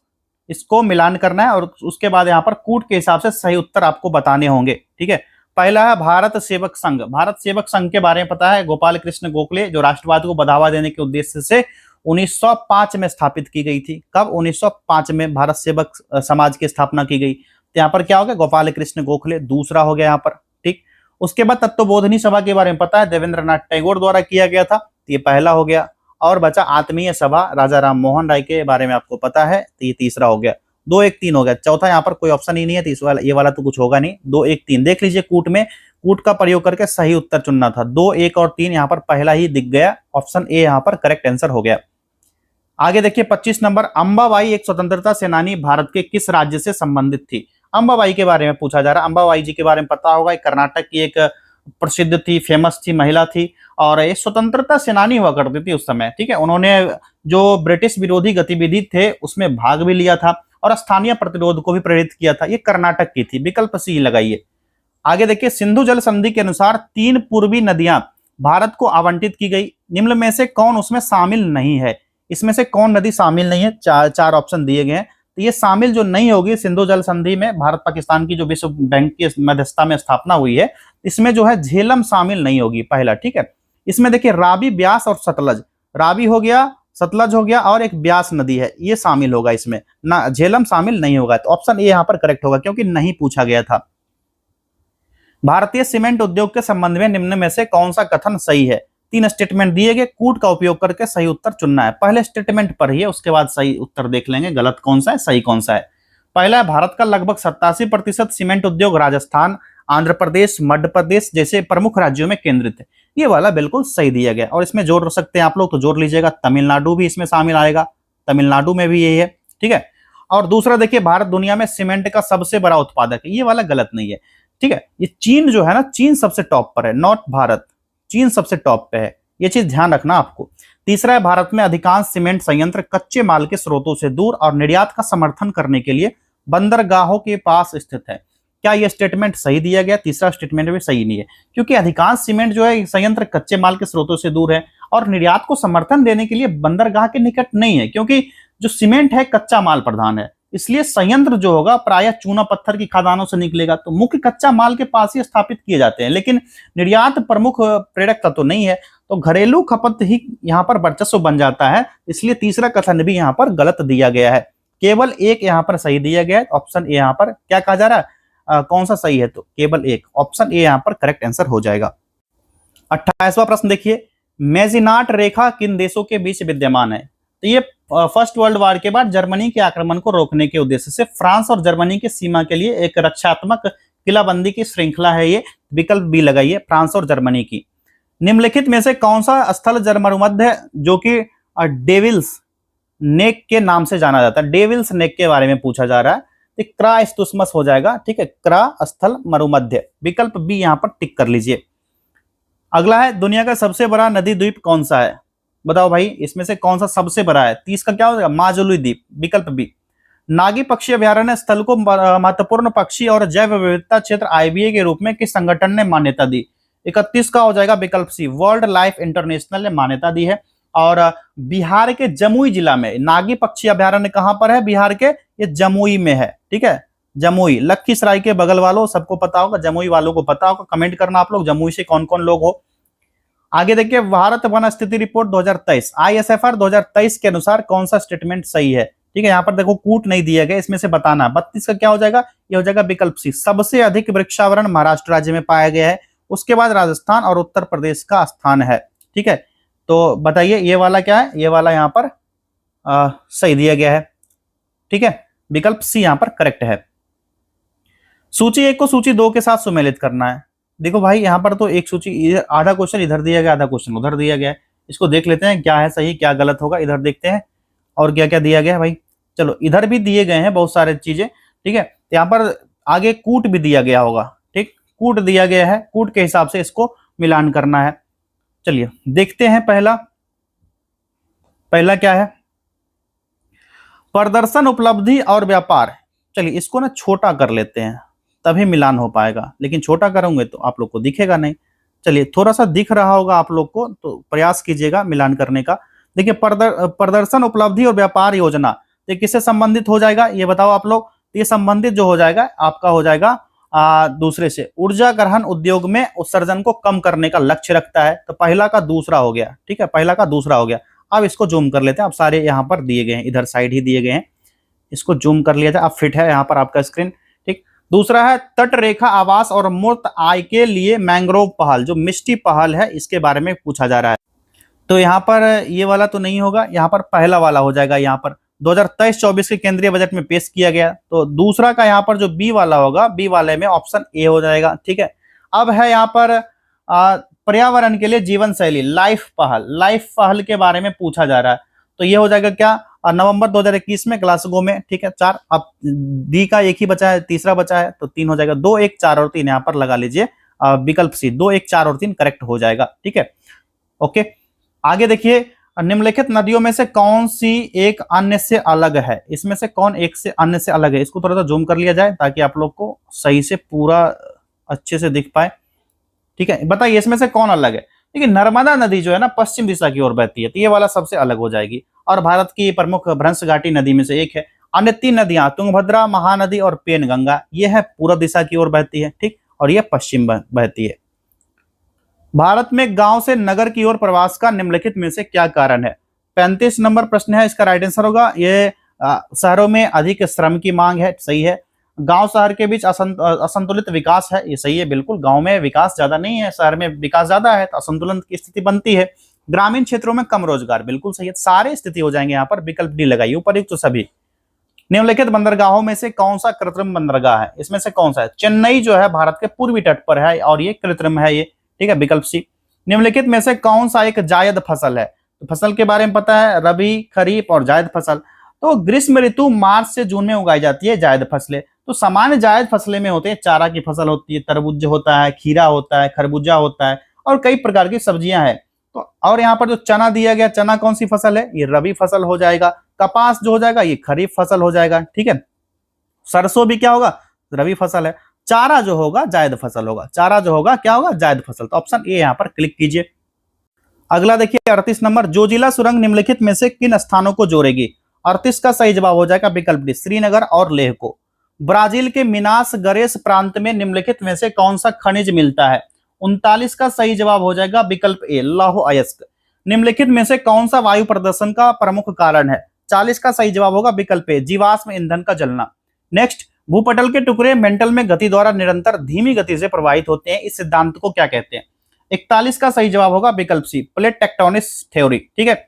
इसको मिलान करना है और उसके बाद यहाँ पर कूट के हिसाब से सही उत्तर आपको बताने होंगे। ठीक है, पहला है भारत सेवक संघ। भारत सेवक संघ के बारे में पता है, गोपाल कृष्ण गोखले, जो राष्ट्रवाद को बढ़ावा देने के उद्देश्य से 1905 में स्थापित की गई थी। कब? 1905 में भारत सेवक समाज की स्थापना की गई। तो यहाँ पर क्या हो गया? गोपाल कृष्ण गोखले दूसरा हो गया यहाँ पर। ठीक, उसके बाद तत्वबोधिनी सभा के बारे में पता है, देवेंद्रनाथ टैगोर द्वारा किया गया था, तो ये पहला हो गया। और बचा आत्मीय सभा, राजा राम मोहन राय के बारे में आपको पता है, तो ये तीसरा हो गया। 2 1 3 हो गया। चौथा यहाँ पर कोई ऑप्शन ही नहीं है, तो ये वाला तो कुछ होगा नहीं। 2 1 3 देख लीजिए, कूट में कूट का प्रयोग करके सही उत्तर चुनना था। 2 1 और 3 यहाँ पर पहला ही दिख गया, ऑप्शन ए यहाँ पर करेक्ट आंसर हो गया। आगे देखिए 25 नंबर, अंबाबाई एक स्वतंत्रता सेनानी भारत के किस राज्य से संबंधित थी? अंबाबाई के बारे में पूछा जा रहा है। अंबाबाई जी के बारे में पता होगा, कर्नाटक की एक प्रसिद्ध थी, फेमस थी, महिला थी और ये स्वतंत्रता सेनानी हुआ करती थी उस समय। ठीक है, उन्होंने जो ब्रिटिश विरोधी गतिविधि थे उसमें भाग भी लिया था और स्थानीय प्रतिरोध को भी प्रेरित किया था। ये कर्नाटक की थी, विकल्प सी लगाइए। आगे देखिए, सिंधु जल संधि के अनुसार 3 पूर्वी नदियां भारत को आवंटित की गई, निम्न में से कौन उसमें शामिल नहीं है? इसमें से कौन नदी शामिल नहीं है? चार ऑप्शन दिए गए हैं, तो ये शामिल जो नहीं होगी सिंधु जल संधि में, भारत पाकिस्तान की जो विश्व बैंक की मध्यस्थता में स्थापना हुई है, इसमें जो है झेलम शामिल नहीं होगी, पहला। ठीक है, इसमें देखिए रावी, ब्यास और सतलज, रावी हो गया, सतलज हो गया और एक ब्यास नदी है, ये शामिल होगा इसमें ना, झेलम शामिल नहीं होगा। तो ऑप्शन ए यहाँ पर करेक्ट होगा क्योंकि नहीं पूछा गया था। भारतीय सीमेंट उद्योग के संबंध में निम्न में से कौन सा कथन सही है? 3 स्टेटमेंट दिए गए, कूट का उपयोग करके सही उत्तर चुनना है। पहले स्टेटमेंट पढ़िए, उसके बाद सही उत्तर देख लेंगे, गलत कौन सा है, सही कौन सा है। पहला है, भारत का लगभग 87% सीमेंट उद्योग राजस्थान, आंध्र प्रदेश, मध्य प्रदेश जैसे प्रमुख राज्यों में केंद्रित है। ये वाला बिल्कुल सही दिया गया और इसमें जोड़ सकते हैं आप लोग, तो जोड़ लीजिएगा, तमिलनाडु भी इसमें शामिल आएगा, तमिलनाडु में भी यही है। ठीक है, और दूसरा देखिए, भारत दुनिया में सीमेंट का सबसे बड़ा उत्पादक है, ये वाला गलत नहीं है। ठीक है, ये चीन जो है ना, चीन सबसे टॉप पर है, नॉट भारत, चीन सबसे टॉप पे है, ये चीज ध्यान रखना आपको। तीसरा है, भारत में अधिकांश सीमेंट संयंत्र कच्चे माल के स्रोतों से दूर और निर्यात का समर्थन करने के लिए बंदरगाहों के पास स्थित है। क्या यह स्टेटमेंट सही दिया गया? तीसरा स्टेटमेंट भी सही नहीं है, क्योंकि अधिकांश सीमेंट जो है संयंत्र कच्चे माल के स्रोतों से दूर है और निर्यात को समर्थन देने के लिए बंदरगाह के निकट नहीं है, क्योंकि जो सीमेंट है कच्चा माल प्रधान है, इसलिए संयंत्र जो होगा प्रायः चूना पत्थर की खदानों से निकलेगा, तो मुख्य कच्चा माल के पास ही स्थापित किए जाते हैं, लेकिन निर्यात प्रमुख प्रेरक तत्व नहीं है, तो घरेलू खपत ही यहाँ पर वर्चस्व बन जाता है। इसलिए तीसरा कथन भी यहाँ पर गलत दिया गया है, केवल एक यहाँ पर सही दिया गया है। ऑप्शन ए यहाँ पर क्या कहा जा रहा है, कौन सा सही है? तो केवल एक, ऑप्शन ए यहाँ पर करेक्ट आंसर हो जाएगा। 28वां प्रश्न देखिए, मेजिनाट रेखा किन देशों के बीच विद्यमान है? तो ये फर्स्ट वर्ल्ड वॉर के बाद जर्मनी के आक्रमण को रोकने के उद्देश्य से फ्रांस और जर्मनी की सीमा के लिए एक रक्षात्मक किलाबंदी की श्रृंखला है। ये विकल्प बी लगाइए, फ्रांस और जर्मनी की। निम्नलिखित में से कौन सा स्थल जलमरुमध्य जो कि डेविल्स नेक के नाम से जाना जाता है? डेविल्स नेक के बारे में पूछा जा रहा है, तो क्रा स्तुस्मस हो जाएगा। ठीक है, क्रा स्थल मरुमध्य, विकल्प बी यहाँ पर टिक कर लीजिए। अगला है, दुनिया का सबसे बड़ा नदी द्वीप कौन सा है? बताओ भाई, इसमें से कौन सा सबसे बड़ा है? 30 का क्या हो जाएगा? माजुली द्वीप, विकल्प बी। नागी पक्षी अभयारण्य स्थल को महत्वपूर्ण पक्षी और जैव विविधता क्षेत्र IBA के रूप में किस संगठन ने मान्यता दी? 31 का हो जाएगा विकल्प सी, वर्ल्ड लाइफ इंटरनेशनल ने मान्यता दी है। और बिहार के जमुई जिला में नागी पक्षी अभयारण्य कहां पर है? बिहार के ये जमुई में है। ठीक है, जमुई, लखीसराय के बगल वालों सबको पता होगा, जमुई वालों को पता होगा, कमेंट करना आप लोग जमुई से कौन कौन लोग हो। आगे देखिए, भारत वन स्थिति रिपोर्ट 2023 ISFR 2023 के अनुसार कौन सा स्टेटमेंट सही है? ठीक है, यहाँ पर देखो कूट नहीं दिया गया, इसमें से बताना। 32 का क्या हो जाएगा? ये हो जाएगा विकल्प सी, सबसे अधिक वृक्षावरण महाराष्ट्र राज्य में पाया गया है, उसके बाद राजस्थान और उत्तर प्रदेश का स्थान है। ठीक है, तो बताइए ये वाला क्या है? ये वाला यहाँ पर सही दिया गया है। ठीक है, विकल्प सी यहाँ पर करेक्ट है। सूची 1 को सूची 2 के साथ सुमेलित करना है। देखो भाई, यहाँ पर तो एक सूची, आधा क्वेश्चन इधर दिया गया, आधा क्वेश्चन उधर दिया गया है। इसको देख लेते हैं क्या है सही, क्या गलत होगा, इधर देखते हैं और क्या क्या दिया गया है भाई। चलो, इधर भी दिए गए हैं बहुत सारे चीजें। ठीक है, यहाँ पर आगे कूट भी दिया गया होगा, कूट दिया गया है, कूट के हिसाब से इसको मिलान करना है। चलिए देखते हैं पहला क्या है, प्रदर्शन, उपलब्धि और व्यापार। चलिए इसको ना छोटा कर लेते हैं, तभी मिलान हो पाएगा, लेकिन छोटा करूंगे तो आप लोग को दिखेगा नहीं। चलिए थोड़ा सा दिख रहा होगा आप लोग को, तो प्रयास कीजिएगा मिलान करने का। देखिए प्रदर्शन, उपलब्धि और व्यापार योजना, तो किससे संबंधित हो जाएगा ये बताओ आप लोग। ये संबंधित जो हो जाएगा आपका हो जाएगा दूसरे से। ऊर्जा ग्रहण उद्योग में उत्सर्जन को कम करने का लक्ष्य रखता है, तो पहला का दूसरा हो गया, ठीक है, पहला का दूसरा हो गया। अब इसको जूम कर लेते हैं, अब सारे यहाँ पर दिए गए हैं, इधर साइड ही दिए गए हैं, इसको जूम कर लिया जाए। अब फिट है यहाँ पर आपका स्क्रीन, ठीक। दूसरा है तट रेखा आवास और मूर्त आय के लिए मैंग्रोव पहल, जो मिष्टी पहल है, इसके बारे में पूछा जा रहा है। तो यहाँ पर ये वाला तो नहीं होगा, यहाँ पर पहला वाला हो जाएगा। यहाँ पर 2023-24 के केंद्रीय बजट में पेश किया गया, तो दूसरा का यहाँ पर जो बी वाला होगा, बी वाले में ऑप्शन ए हो जाएगा, ठीक है। अब है यहाँ पर पर्यावरण के लिए जीवन शैली, लाइफ पहल के बारे में पूछा जा रहा है, तो ये हो जाएगा क्या, नवंबर 2021 में ग्लासगो में, ठीक है। 4, अब डी का एक ही बचा है, तीसरा बचा है, तो 3 हो जाएगा। 2, 1, 4 और 3 यहाँ पर लगा लीजिए, विकल्प सी 2, 1, 4 और 3 करेक्ट हो जाएगा, ठीक है। ओके, आगे देखिए, निम्नलिखित नदियों में से कौन सी एक अन्य से अलग है, इसमें से कौन एक से अन्य से अलग है। इसको थोड़ा सा जूम कर लिया जाए ताकि आप लोग को सही से पूरा अच्छे से दिख पाए, ठीक है। बताइए इसमें से कौन अलग है। देखिए नर्मदा नदी जो है ना पश्चिम दिशा की ओर बहती है, तो ये वाला सबसे अलग हो जाएगी, और भारत की प्रमुख भ्रंश घाटी नदी में से एक है। अन्य 3 नदियां तुंगभद्रा, महानदी और पेनगंगा, ये है पूर्व दिशा की ओर बहती है, ठीक, और ये पश्चिम बहती है। भारत में गांव से नगर की ओर प्रवास का निम्नलिखित में से क्या कारण है। 35 नंबर प्रश्न है, इसका राइट आंसर होगा ये शहरों में अधिक श्रम की मांग है, सही है। गांव शहर के बीच असंतुलित विकास है, ये सही है बिल्कुल। गांव में विकास ज्यादा नहीं है, शहर में विकास ज्यादा है, तो असंतुलन की स्थिति बनती है। ग्रामीण क्षेत्रों में कम रोजगार, बिल्कुल सही है, सारे स्थिति हो जाएंगे यहाँ पर। विकल्प डी लगाइए उपयुक्त तो सभी। निम्नलिखित बंदरगाहों में से कौन सा कृत्रिम बंदरगाह है, इसमें से कौन सा है। चेन्नई जो है भारत के पूर्वी तट पर है और ये कृत्रिम है ये, ठीक है, विकल्प सी। निम्नलिखित में से कौन सा एक जायद फसल है, तो फसल के बारे में पता है, रबी, खरीफ और जायद फसल। तो ग्रीष्म ऋतु मार्च से जून में उगाई जाती है जायद फसलें। तो सामान्य जायद फसलें में होते हैं, चारा की फसल होती है, तरबूज होता है, खीरा होता है, खरबूजा होता है, और कई प्रकार की सब्जियां हैं। तो और यहाँ पर जो चना दिया गया, चना कौन सी फसल है, ये रबी फसल हो जाएगा। कपास जो हो जाएगा ये खरीफ फसल हो जाएगा, ठीक है। सरसों भी क्या होगा, रबी फसल है। चारा जो होगा जायद फसल होगा, चारा जो होगा क्या होगा, जायद फसल। तो ऑप्शन ए यहाँ पर क्लिक कीजिए। अगला देखिए 38 नंबर, जोजिला सुरंग निम्नलिखित में से किन स्थानों को जोड़ेगी। 38 का सही जवाब हो जाएगा विकल्प डी, श्रीनगर और लेह को। ब्राजील के मिनास गरेस प्रांत में निम्नलिखित में से कौन सा खनिज मिलता है। 39 का सही जवाब हो जाएगा विकल्प ए, लौह अयस्क। निम्नलिखित में से कौन सा वायु प्रदूषण का प्रमुख कारण है। 40 का सही जवाब होगा विकल्प ए, जीवाश्म ईंधन का जलना। नेक्स्ट, भूपटल के टुकड़े मेंटल में गति द्वारा निरंतर धीमी गति से प्रवाहित होते हैं, इस सिद्धांत को क्या कहते हैं। 41 का सही जवाब होगा विकल्प सी, प्लेट टेक्टोनिक्स थ्योरी, ठीक है।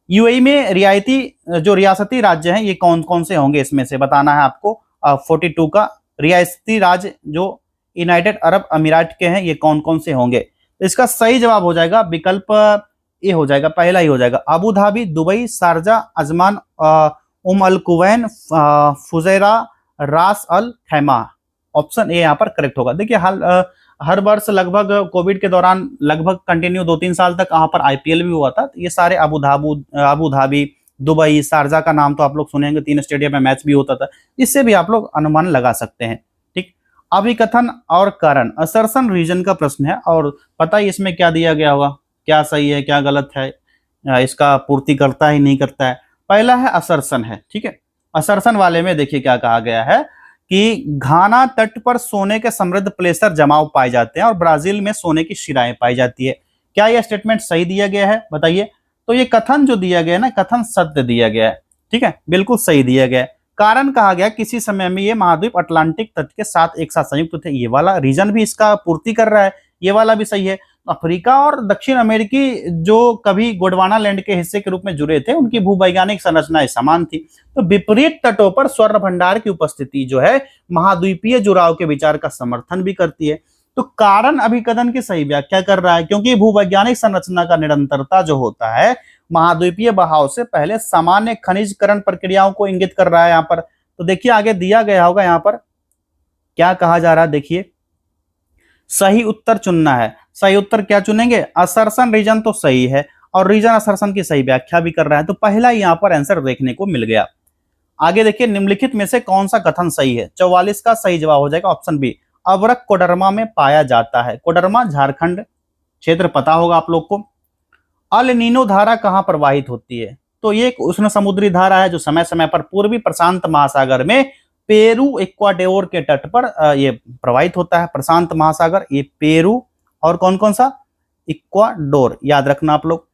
यूएई में रियासती राज्य हैं, ये कौन कौन से होंगे इसमें से बताना है आपको। 42 का रियासती राज्य जो यूनाइटेड अरब अमीरात के हैं, ये कौन कौन से होंगे। तो इसका सही जवाब हो जाएगा विकल्प ए हो जाएगा, पहला ही हो जाएगा, Abu Dhabi, Dubai, Sharjah, Ajman, Al Quwain, Fujairah, Ras Al Khaima. Option A यहाँ पर करेक्ट होगा। देखिए हर वर्ष लगभग कोविड के दौरान लगभग कंटिन्यू 2-3 साल तक यहाँ पर आईपीएल भी हुआ था। ये सारे अबू धाबी, दुबई, शारजा का नाम तो आप लोग सुनेंगे, 3 स्टेडियम में मैच भी होता था। इससे भी आप लोग अनुमान लगा सकते हैं, ठीक। अभिकथन और कारण, असर्शन रीजन का प्रश्न है, और पता ही इसमें क्या दिया गया होगा, क्या सही है क्या गलत है, इसका पूर्ति करता ही नहीं करता है। पहला है असर्शन है, ठीक है। असर्शन वाले में देखिए क्या कहा गया है कि घाना तट पर सोने के समृद्ध प्लेसर जमाव पाए जाते हैं और ब्राजील में सोने की शिराएं पाई जाती है। क्या यह स्टेटमेंट सही दिया गया है बताइए। तो ये कथन जो दिया गया है ना, कथन सत्य दिया गया है, ठीक है, बिल्कुल सही दिया गया है। कारण कहा गया किसी समय में ये महाद्वीप अटलांटिक तट के साथ एक साथ संयुक्त थे, ये वाला रीजन भी इसका पूर्ति कर रहा है, ये वाला भी सही है। अफ्रीका और दक्षिण अमेरिकी जो कभी गोंडवाना लैंड के हिस्से के रूप में जुड़े थे, उनकी भूवैज्ञानिक संरचनाएं समान थी। तो विपरीत तटों पर स्वर्ण भंडार की उपस्थिति जो है महाद्वीपीय जुड़ाव के विचार का समर्थन भी करती है। तो कारण अभिकथन की सही व्याख्या कर रहा है, क्योंकि भूवैज्ञानिक संरचना का निरंतरता जो होता है महाद्वीपीय बहाव से पहले सामान्य खनिजकरण प्रक्रियाओं को इंगित कर रहा है यहाँ पर। तो देखिए आगे दिया गया होगा यहाँ पर क्या कहा जा रहा है, देखिए सही उत्तर चुनना है। सही उत्तर क्या चुनेंगे? असर्शन रीजन तो सही है और रीजन असर्शन की सही व्याख्या भी कर रहा है, तो पहला यहाँ पर आंसर देखने को मिल गया। आगे देखिए, निम्नलिखित में से कौन सा कथन सही है? 44 का सही जवाब हो जाएगा ऑप्शन बी, अवरक कोडरमा में पाया जाता है। कोडरमा झारखंड क्षेत्र पता होगा आप लोग को। अल नीनो धारा कहां प्रवाहित होती है? तो ये एक उष्ण समुद्री धारा है जो समय समय पर पूर्वी प्रशांत महासागर में पेरू इक्वाडोर के तट पर ये प्रवाहित होता है। प्रशांत महासागर, ये पेरू और कौन कौन सा? इक्वाडोर, याद रखना आप लोग।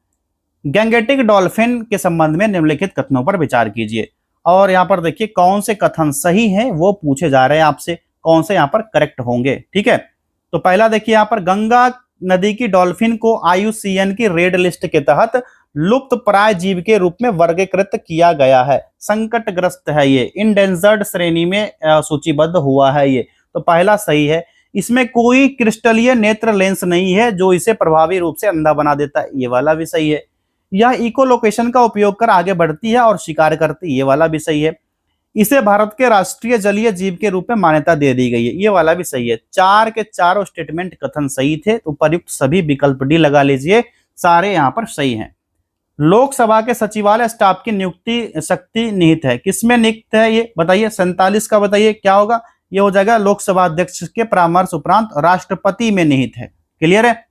गैंगेटिक डॉल्फिन के संबंध में निम्नलिखित कथनों पर विचार कीजिए। और यहाँ पर देखिए कौन से कथन सही हैं वो पूछे जा रहे हैं आपसे, कौन से यहाँ पर करेक्ट होंगे। ठीक है, तो पहला देखिए यहाँ पर, गंगा नदी की डॉल्फिन को IUCN की रेड लिस्ट के तहत लुप्त प्राय जीव के रूप में वर्गीकृत किया गया है। संकटग्रस्त है ये, इंडेंजर्ड श्रेणी में सूचीबद्ध हुआ है ये, तो पहला सही है। इसमें कोई क्रिस्टलीय नेत्र लेंस नहीं है जो इसे प्रभावी रूप से अंधा बना देता है, ये वाला भी सही है। यह इकोलोकेशन का उपयोग कर आगे बढ़ती है और शिकार करती है, ये वाला भी सही है। इसे भारत के राष्ट्रीय जलीय जीव के रूप में मान्यता दे दी गई है, ये वाला भी सही है। चार के चारों स्टेटमेंट कथन सही थे, तो उपयुक्त सभी विकल्प डी लगा लीजिए, सारे यहाँ पर सही हैं। लोकसभा के सचिवालय स्टाफ की नियुक्ति शक्ति निहित है, किसमें नियुक्त है ये बताइए? 47 का बताइए क्या होगा? ये हो जाएगा लोकसभा अध्यक्ष के परामर्श उपरांत राष्ट्रपति में निहित है। क्लियर है?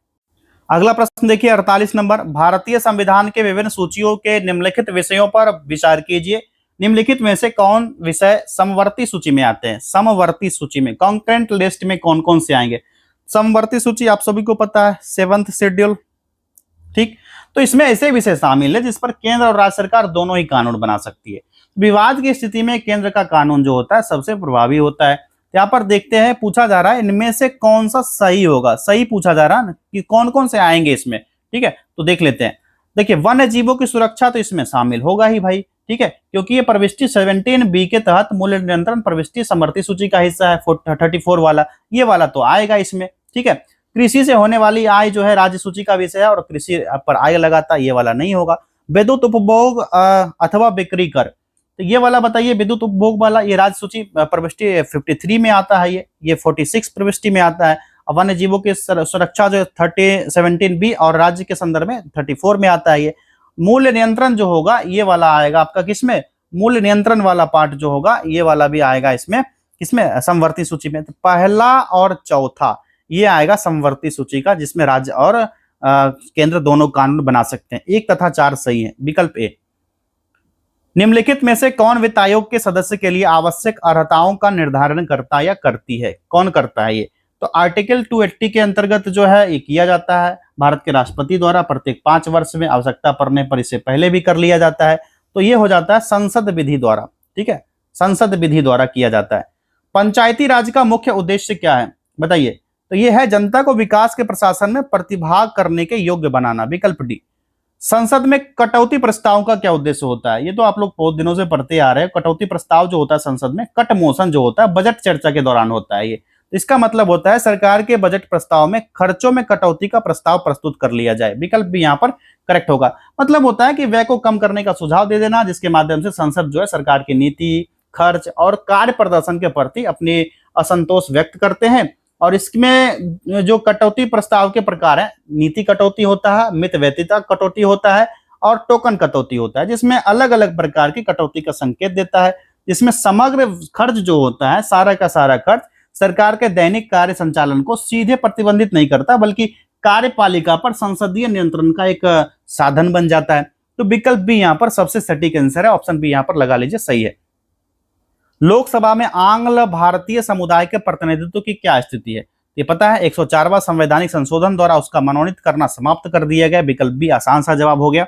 अगला प्रश्न देखिए 48 नंबर, भारतीय संविधान के विभिन्न सूचियों के निम्नलिखित विषयों पर विचार कीजिए। निम्नलिखित में से कौन विषय समवर्ती सूची में आते हैं? समवर्ती सूची में कॉन्करेंट लिस्ट में कौन कौन से आएंगे? समवर्ती सूची आप सभी को पता है, 7th शेड्यूल। ठीक, तो इसमें ऐसे विषय शामिल है जिस पर केंद्र और राज्य सरकार दोनों ही कानून बना सकती है। विवाद की स्थिति में केंद्र का कानून जो होता है सबसे प्रभावी होता है। यहाँ पर देखते हैं, पूछा जा रहा है इनमें से कौन सा सही होगा। सही पूछा जा रहा है ना कि कौन कौन से आएंगे इसमें। ठीक है, तो देख लेते हैं। देखिए, वन्य जीवों की सुरक्षा तो इसमें शामिल होगा ही भाई। ठीक है, क्योंकि ये प्रविष्टि 17B के तहत मूल्य नियंत्रण प्रविष्टि समवर्ती सूची का हिस्सा है, 34 वाला, ये वाला तो आएगा इसमें। ठीक है, कृषि से होने वाली आय जो है राज्य सूची का विषय है और कृषि पर आय लगाता, ये वाला नहीं होगा। विद्युत उपभोग अथवा बिक्री कर, तो ये वाला बताइए, विद्युत उपभोग वाला ये राज्य सूची प्रविष्टि 53 में आता है, ये 46 प्रविष्टि में आता है। वन्य जीवों की सुरक्षा जो 17B और राज्य के संदर्भ में 34 में आता है। ये मूल्य नियंत्रण जो होगा ये वाला आएगा आपका किसमें? मूल्य नियंत्रण वाला पार्ट जो होगा ये वाला भी आएगा इसमें, किसमें? समवर्ती सूची में। तो पहला और चौथा ये आएगा समवर्ती सूची का, जिसमें राज्य और केंद्र दोनों कानून बना सकते हैं। 1 तथा 4 सही है, विकल्प ए। निम्नलिखित में से कौन वित्त आयोग के सदस्य के लिए आवश्यक अर्हताओं का निर्धारण करता या करती है? कौन करता है ये? तो आर्टिकल 280 के अंतर्गत जो है ये किया जाता है भारत के राष्ट्रपति द्वारा, प्रत्येक 5 वर्ष में, आवश्यकता पड़ने पर इसे पहले भी कर लिया जाता है। तो ये हो जाता है संसद विधि द्वारा। ठीक है, संसद विधि द्वारा किया जाता है। पंचायती राज का मुख्य उद्देश्य क्या है बताइए? तो ये है जनता को विकास के प्रशासन में प्रतिभाग करने के योग्य बनाना, विकल्प डी। संसद में कटौती प्रस्ताव का क्या उद्देश्य होता है? ये तो आप लोग बहुत दिनों से पढ़ते आ रहे हैं। कटौती प्रस्ताव जो होता है संसद में, कट मोशन जो होता है बजट चर्चा के दौरान होता है। ये इसका मतलब होता है सरकार के बजट प्रस्ताव में खर्चों में कटौती का प्रस्ताव प्रस्तुत कर लिया जाए, विकल्प भी यहाँ पर करेक्ट होगा। मतलब होता है कि व्यय को कम करने का सुझाव दे देना, जिसके माध्यम से संसद जो है सरकार की नीति, खर्च और कार्य प्रदर्शन के प्रति अपनी असंतोष व्यक्त करते हैं। और इसमें जो कटौती प्रस्ताव के प्रकार है, नीति कटौती होता है, मित व्यतीता कटौती होता है और टोकन कटौती होता है, जिसमें अलग अलग प्रकार की कटौती का संकेत देता है। जिसमें समग्र खर्च जो होता है, सारा का सारा खर्च सरकार के दैनिक कार्य संचालन को सीधे प्रतिबंधित नहीं करता, बल्कि कार्यपालिका पर संसदीय नियंत्रण का एक साधन बन जाता है। तो विकल्प भी यहाँ पर सबसे सटीक आंसर है, ऑप्शन बी यहाँ पर लगा लीजिए, सही है। लोकसभा में आंग्ल भारतीय समुदाय के प्रतिनिधित्व की क्या स्थिति है? ये पता है 104वां संवैधानिक संशोधन द्वारा उसका मनोनीत करना समाप्त कर दिया गया, विकल्प भी आसान सा जवाब हो गया।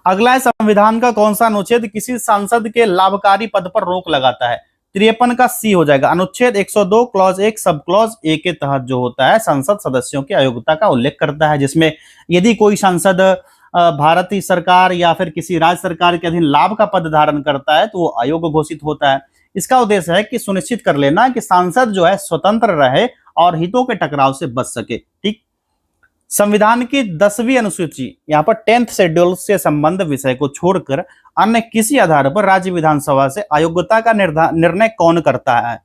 अगला है, संविधान का कौन सा अनुच्छेद किसी सांसद के लाभकारी पद पर रोक लगाता है? 53 का सी हो जाएगा। अनुच्छेद 102 क्लॉज 1 सब क्लॉज ए के तहत जो होता है संसद सदस्यों की अयोग्यता का उल्लेख करता है, जिसमें यदि कोई सांसद भारतीय सरकार या फिर किसी राज्य सरकार के अधीन लाभ का पद धारण करता है तो वो अयोग्य घोषित होता है। इसका उद्देश्य है कि सुनिश्चित कर लेना कि सांसद जो है स्वतंत्र रहे और हितों के टकराव से बच सके। ठीक, संविधान की 10वीं अनुसूची यहाँ पर 10th शेड्यूल से संबंध विषय को छोड़कर अन्य किसी आधार पर राज्य विधानसभा से अयोग्यता का निर्णय कौन करता है?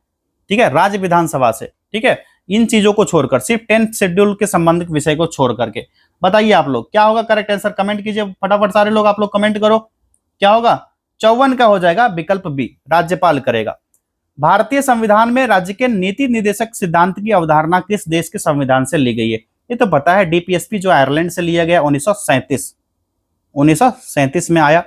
ठीक है, राज्य विधानसभा से। ठीक है, इन चीजों को छोड़कर, सिर्फ 10th शेड्यूल के संबंधित विषय को छोड़ करके। बताइए आप लोग क्या होगा करेक्ट आंसर, कमेंट कीजिए फटाफट सारे लोग, आप लोग कमेंट करो क्या होगा। 54 का हो जाएगा विकल्प बी, राज्यपाल करेगा। भारतीय संविधान में राज्य के नीति निर्देशक सिद्धांत की अवधारणा किस देश के संविधान से ली गई है? ये तो पता है, डीपीएसपी जो आयरलैंड से लिया गया 1937 में आया।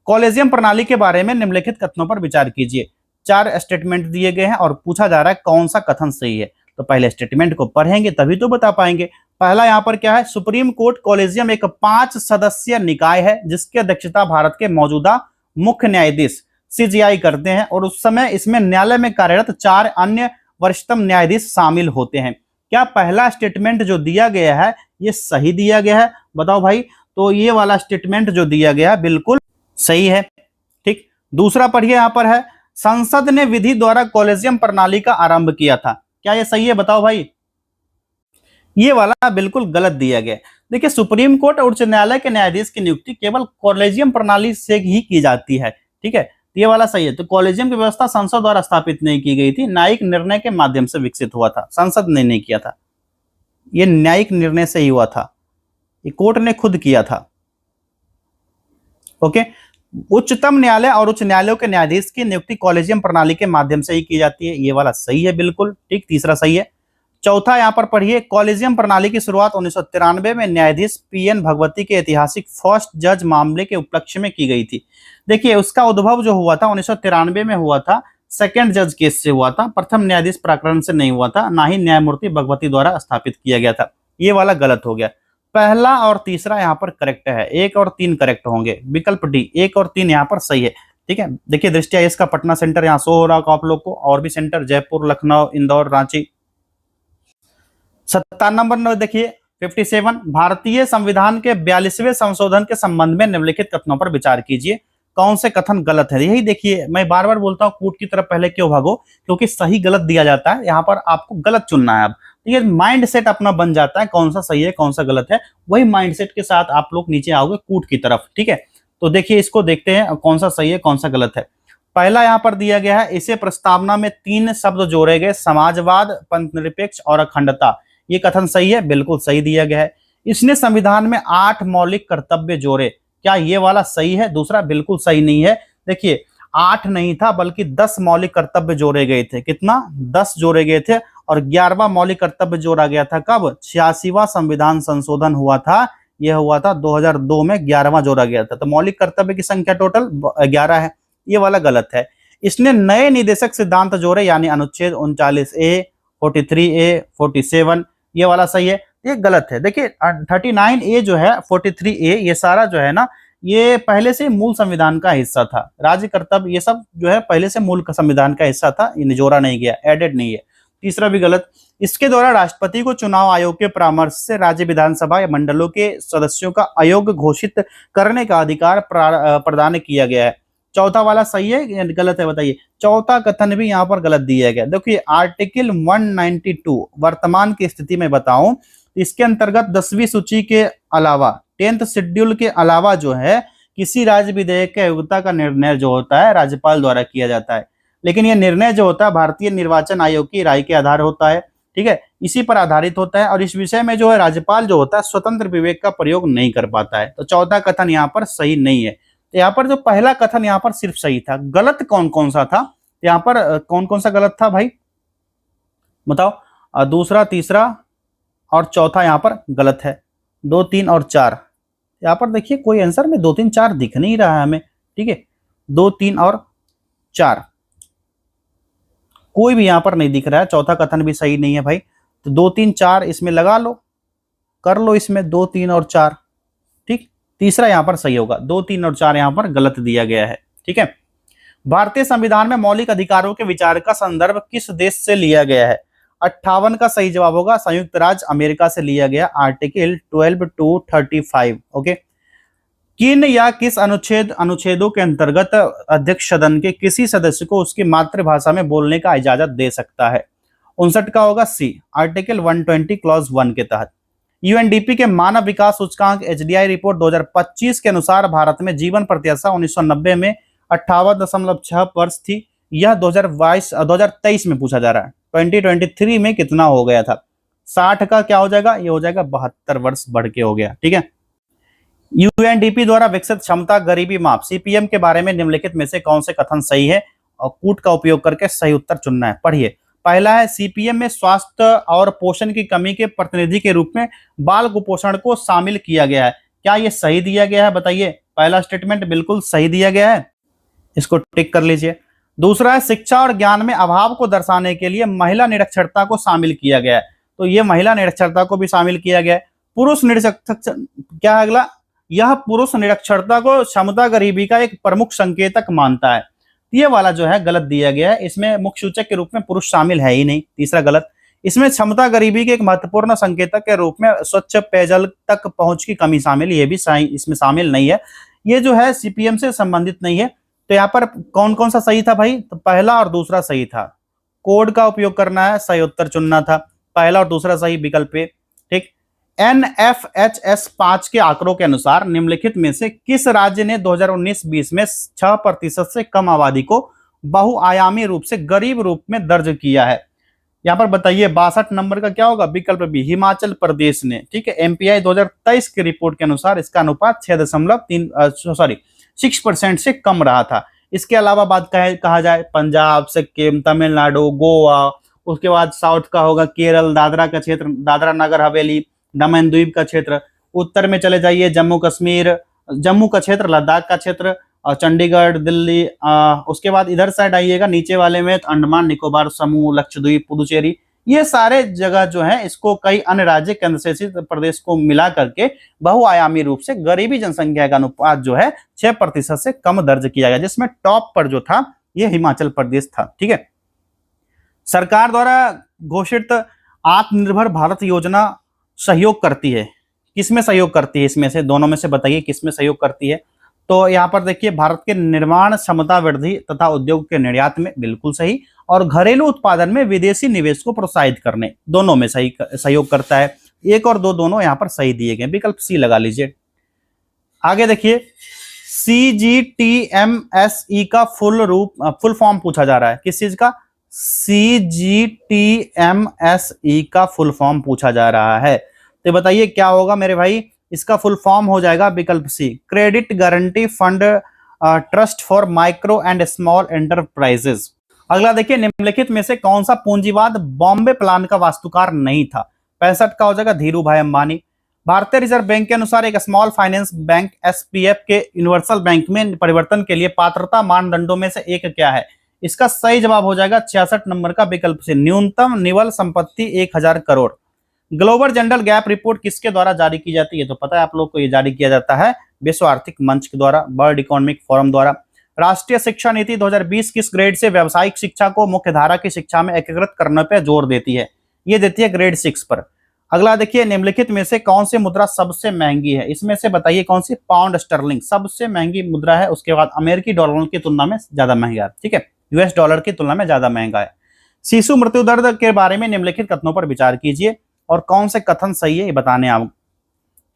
कॉलेजियम प्रणाली के बारे में निम्नलिखित कथनों पर विचार कीजिए। 4 स्टेटमेंट दिए गए हैं और पूछा जा रहा है कौन सा कथन सही है। तो पहले स्टेटमेंट को पढ़ेंगे तभी तो बता पाएंगे। पहला यहां पर क्या है, सुप्रीम कोर्ट कॉलेजियम एक 5 सदस्यीय निकाय है जिसकी अध्यक्षता भारत के मौजूदा मुख्य न्यायाधीश सीजीआई करते हैं और उस समय इसमें न्यायालय में कार्यरत 4 अन्य वरिष्ठतम न्यायाधीश शामिल होते हैं। क्या पहला स्टेटमेंट जो दिया गया है ये सही दिया गया है? बताओ भाई। तो ये वाला स्टेटमेंट जो दिया गया बिल्कुल सही है। ठीक, दूसरा पढ़िए, यहां पर है संसद ने विधि द्वारा कॉलेजियम प्रणाली का आरंभ किया था। क्या ये सही है? बताओ भाई। ये वाला बिल्कुल गलत दिया गया। देखिए, सुप्रीम कोर्ट और उच्च न्यायालय के न्यायाधीश की नियुक्ति केवल कॉलेजियम प्रणाली से ही की जाती है। ठीक है, ये वाला सही है। तो कॉलेजियम की व्यवस्था संसद द्वारा स्थापित नहीं की गई थी, न्यायिक निर्णय के माध्यम से विकसित हुआ था, संसद ने नहीं किया था, ये न्यायिक निर्णय से ही हुआ था, ये कोर्ट ने खुद किया था। ओके, उच्चतम न्यायालय और उच्च न्यायालयों के न्यायाधीश की नियुक्ति कॉलेजियम प्रणाली के माध्यम से ही की जाती है, ये वाला सही है बिल्कुल। ठीक, तीसरा सही है। चौथा यहां पर पढ़िए, कॉलेजियम प्रणाली की शुरुआत 1993 में न्यायाधीश पीएन भगवती के ऐतिहासिक फर्स्ट जज मामले के उपलक्ष्य में की गई थी। देखिए, उसका उद्भव जो हुआ था 1993 में हुआ था, सेकंड जज केस से हुआ था, प्रथम न्यायाधीश प्रकरण से नहीं हुआ था, ना ही न्यायमूर्ति भगवती द्वारा स्थापित किया गया था। ये वाला गलत हो गया। पहला और तीसरा यहाँ पर करेक्ट है, 1 और 3 करेक्ट होंगे। विकल्प डी 1 और 3 यहाँ पर सही है। ठीक है, देखिए दृष्टि आईएएस का पटना सेंटर यहाँ शो हो रहा होगा आप लोग को, और भी सेंटर जयपुर, लखनऊ, इंदौर, रांची। 57 नंबर देखिए 57, भारतीय संविधान के 42वें संशोधन के संबंध में निम्नलिखित कथनों पर विचार कीजिए। कौन से कथन गलत है? यही देखिए, मैं बार बार बोलता हूँ कूट की तरफ पहले क्यों भागो, क्योंकि सही गलत दिया जाता है, यहाँ पर आपको गलत चुनना है। अब ये माइंड सेट अपना बन जाता है, कौन सा सही है कौन सा गलत है, वही माइंड सेट के साथ आप लोग नीचे आओगे कूट की तरफ। ठीक है, तो देखिए इसको देखते हैं कौन सा सही है कौन सा गलत है। पहला यहाँ पर दिया गया है, इसे प्रस्तावना में 3 शब्द जोड़े गए, समाजवाद, पंथनिरपेक्ष और अखंडता। ये कथन सही है, बिल्कुल सही दिया गया है। इसने संविधान में 8 मौलिक कर्तव्य जोड़े, क्या ये वाला सही है? दूसरा बिल्कुल सही नहीं है। देखिए 8 नहीं था बल्कि 10 मौलिक कर्तव्य जोड़े गए थे। कितना? 10 जोड़े गए थे। और 11वां मौलिक कर्तव्य जोड़ा गया था कब? 86वां संविधान संशोधन हुआ था, यह हुआ था 2002 में, 11वां जोड़ा गया था। तो मौलिक कर्तव्य की संख्या टोटल 11 है, ये वाला गलत है। इसने नए निदेशक सिद्धांत जोड़े, यानी अनुच्छेद 39A, 43A, 47, ये वाला सही है, ये गलत है। देखिए 39A जो है, 43A, ये सारा जो है ना, ये पहले से मूल संविधान का हिस्सा था। राज्य कर्तव्य ये सब जो है पहले से मूल संविधान का हिस्सा था, ये जोड़ा नहीं गया, एडेड नहीं है। तीसरा भी गलत। इसके द्वारा राष्ट्रपति को चुनाव आयोग के परामर्श से राज्य विधानसभा या मंडलों के सदस्यों का अयोग्य घोषित करने का अधिकार प्रदान किया गया है। चौथा वाला सही है या गलत है? बताइए। चौथा कथन भी यहाँ पर गलत दिया गया। देखिए आर्टिकल 192 वर्तमान की स्थिति में बताऊं, इसके अंतर्गत 10वीं सूची के अलावा 10th शेड्यूल के अलावा जो है किसी राज्य विधेयक के योग्यता का निर्णय जो होता है राज्यपाल द्वारा किया जाता है, लेकिन यह निर्णय जो होता है भारतीय निर्वाचन आयोग की राय के आधार होता है। ठीक है, इसी पर आधारित होता है और इस विषय में जो है राज्यपाल जो होता है स्वतंत्र विवेक का प्रयोग नहीं कर पाता है। तो चौथा कथन यहाँ पर सही नहीं है। तो यहाँ पर जो पहला कथन यहाँ पर सिर्फ सही था, गलत कौन कौन सा था? यहाँ पर कौन कौन सा गलत था भाई बताओ? दूसरा, तीसरा और चौथा यहाँ पर गलत है। 2, 3 और 4 यहाँ पर देखिए कोई आंसर में 2, 3, 4 दिख नहीं रहा है हमें। ठीक है, 2, 3 और 4 कोई भी यहाँ पर नहीं दिख रहा है। चौथा कथन भी सही नहीं है भाई। तो 2, 3, 4 इसमें लगा लो, कर लो इसमें 2, 3 और 4। ठीक, तीसरा यहाँ पर सही होगा। 2, 3 और 4 यहाँ पर गलत दिया गया है। ठीक है, भारतीय संविधान में मौलिक अधिकारों के विचार का संदर्भ किस देश से लिया गया है? 58 का सही जवाब होगा संयुक्त राज्य अमेरिका से लिया गया, आर्टिकल 12 to 35। ओके, किन या किस अनुच्छेदों के अंतर्गत अध्यक्ष सदन के किसी सदस्य को उसकी मातृभाषा में बोलने का इजाजत दे सकता है? 59 का होगा सी, आर्टिकल 120 क्लॉज 1 के तहत। यूएनडीपी के मानव विकास सूचकांक एचडीआई रिपोर्ट 2025 के अनुसार भारत में जीवन प्रत्याशा 1990 में 58.6 वर्ष थी। यह 2023 में पूछा जा रहा है। 2023 में कितना हो गया था? 60 का क्या हो जाएगा? ये हो जाएगा 72 वर्ष बढ़ के हो गया। ठीक है। यूएनडीपी द्वारा विकसित क्षमता गरीबी माप सीपीएम के बारे में निम्नलिखित में से कौन से कथन सही है? और कूट का उपयोग करके सही उत्तर चुनना है। पढ़िए। पहला है, सीपीएम में स्वास्थ्य और पोषण की कमी के प्रतिनिधि के रूप में बाल कुपोषण को शामिल किया गया है। क्या ये सही दिया गया है? बताइए। पहला स्टेटमेंट बिल्कुल सही दिया गया है, इसको टिक कर लीजिए। दूसरा है, शिक्षा और ज्ञान में अभाव को दर्शाने के लिए महिला निरक्षरता को शामिल किया गया है। तो ये महिला निरक्षरता को भी शामिल किया गया है। पुरुष निरक्षरता क्या है अगला? यह पुरुष निरक्षरता को क्षमता गरीबी का एक प्रमुख संकेतक मानता है। ये वाला जो है गलत दिया गया है, इसमें मुख्य सूचक के रूप में पुरुष शामिल है ही नहीं। तीसरा गलत। इसमें क्षमता गरीबी के एक महत्वपूर्ण संकेतक के रूप में स्वच्छ पेयजल तक पहुंच की कमी शामिल, ये भी इसमें शामिल नहीं है। ये जो है सीपीएम से संबंधित नहीं है। तो यहाँ पर कौन कौन सा सही था भाई? तो पहला और दूसरा सही था। कोड का उपयोग करना है, सही उत्तर चुनना था। पहला और दूसरा सही विकल्प पे। ठीक। NFHS 5 के आंकड़ों के अनुसार निम्नलिखित में से किस राज्य ने 2019-20 में 6% से कम आबादी को बहुआयामी रूप से गरीब रूप में दर्ज किया है? यहाँ पर बताइए 62 नंबर का क्या होगा? विकल्प बी, हिमाचल प्रदेश ने। ठीक है। MPI 2023 की रिपोर्ट के अनुसार इसका अनुपात 6% से कम रहा था। इसके अलावा बात कहा जाए पंजाब, सिक्किम, तमिलनाडु, गोवा, उसके बाद साउथ का होगा केरल, दादरा का क्षेत्र, दादरा नगर हवेली, दमन द्वीप का क्षेत्र। उत्तर में चले जाइए जम्मू कश्मीर, जम्मू का क्षेत्र, लद्दाख का क्षेत्र, और चंडीगढ़, दिल्ली। उसके बाद इधर साइड आइएगा नीचे वाले में अंडमान निकोबार समूह, लक्षद्वीप, पुदुचेरी। ये सारे जगह जो है इसको कई अन्य राज्य केंद्र शासित प्रदेश को मिला करके बहुआयामी रूप से गरीबी जनसंख्या का अनुपात जो है 6% से कम दर्ज किया गया, जिसमें टॉप पर जो था ये हिमाचल प्रदेश था। ठीक है। सरकार द्वारा घोषित आत्मनिर्भर भारत योजना सहयोग करती है, किसमें सहयोग करती है? इसमें से दोनों में से बताइए किसमें सहयोग करती है? तो यहाँ पर देखिए भारत के निर्माण क्षमता वृद्धि तथा उद्योग के निर्यात में, बिल्कुल सही। और घरेलू उत्पादन में विदेशी निवेश को प्रोत्साहित करने, दोनों में सही सहयोग करता है। 1 और 2 दोनों यहाँ पर सही दिए गए, विकल्प सी लगा लीजिए। आगे देखिए CGTMSE का फुल फॉर्म पूछा जा रहा है। किस चीज का? CGTMSE का फुल फॉर्म पूछा जा रहा है। तो बताइए क्या होगा मेरे भाई? इसका फुल फॉर्म हो जाएगा विकल्प C, credit guarantee fund trust for micro and small enterprises. अगला देखिए, निम्नलिखित में से कौन सा पूंजीवाद बॉम्बे प्लान का वास्तुकार नहीं था? 65 का हो जाएगा धीरू भाई अंबानी। भारतीय रिजर्व बैंक के अनुसार एक स्मॉल फाइनेंस बैंक SPF के यूनिवर्सल बैंक में परिवर्तन के लिए पात्रता मानदंडों में से एक क्या है? इसका सही जवाब हो जाएगा 66 नंबर का विकल्प से, न्यूनतम निवल संपत्ति 1000 crore. Global general gap report किसके द्वारा जारी की जाती है? तो पता है आप लोग को, ये जारी किया जाता है विश्व आर्थिक मंच के द्वारा, वर्ल्ड इकोनॉमिक फोरम द्वारा। राष्ट्रीय शिक्षा नीति 2020 किस ग्रेड से व्यावसायिक शिक्षा को मुख्यधारा की शिक्षा में एकीकृत करने पर जोर देती है? ये देती है ग्रेड 6 पर। अगला देखिए, निम्नलिखित में से कौन सी मुद्रा सबसे महंगी है? इसमें से बताइए कौन सी? पाउंड स्टर्लिंग सबसे महंगी मुद्रा है। उसके बाद अमेरिकी डॉलर की तुलना में ज्यादा महंगा है। ठीक है, US डॉलर की तुलना में ज्यादा महंगा है। शिशु मृत्यु दर के बारे में निम्नलिखित कथनों पर विचार कीजिए और कौन से कथन सही है ये बताने आप।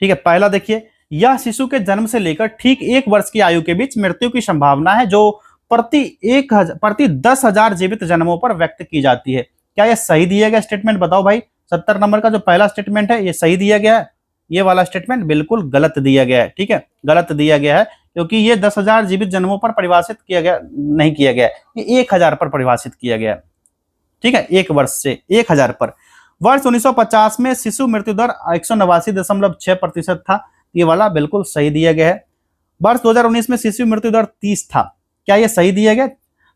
ठीक है, पहला देखिए, यह शिशु के जन्म से लेकर ठीक 1 वर्ष की आयु के बीच मृत्यु की संभावना है जो प्रति 10,000 जीवित जन्मों पर व्यक्त की जाती है। क्या यह सही दिया गया स्टेटमेंट? बताओ भाई। 70 नंबर का जो पहला स्टेटमेंट है ये सही दिया गया है, ये वाला स्टेटमेंट बिल्कुल गलत दिया गया है। ठीक है, गलत दिया गया है क्योंकि ये 10,000 जीवित जन्मों पर परिभाषित किया गया नहीं, किया गया ये 1000 पर परिभाषित किया गया। ठीक है, 1 वर्ष से 1000 पर। वर्ष 1950 में शिशु मृत्यु दर 189.6% था, ये वाला बिल्कुल सही दिया गया है। वर्ष 2019 में शिशु मृत्यु दर 30 था, क्या ये सही दिया गया?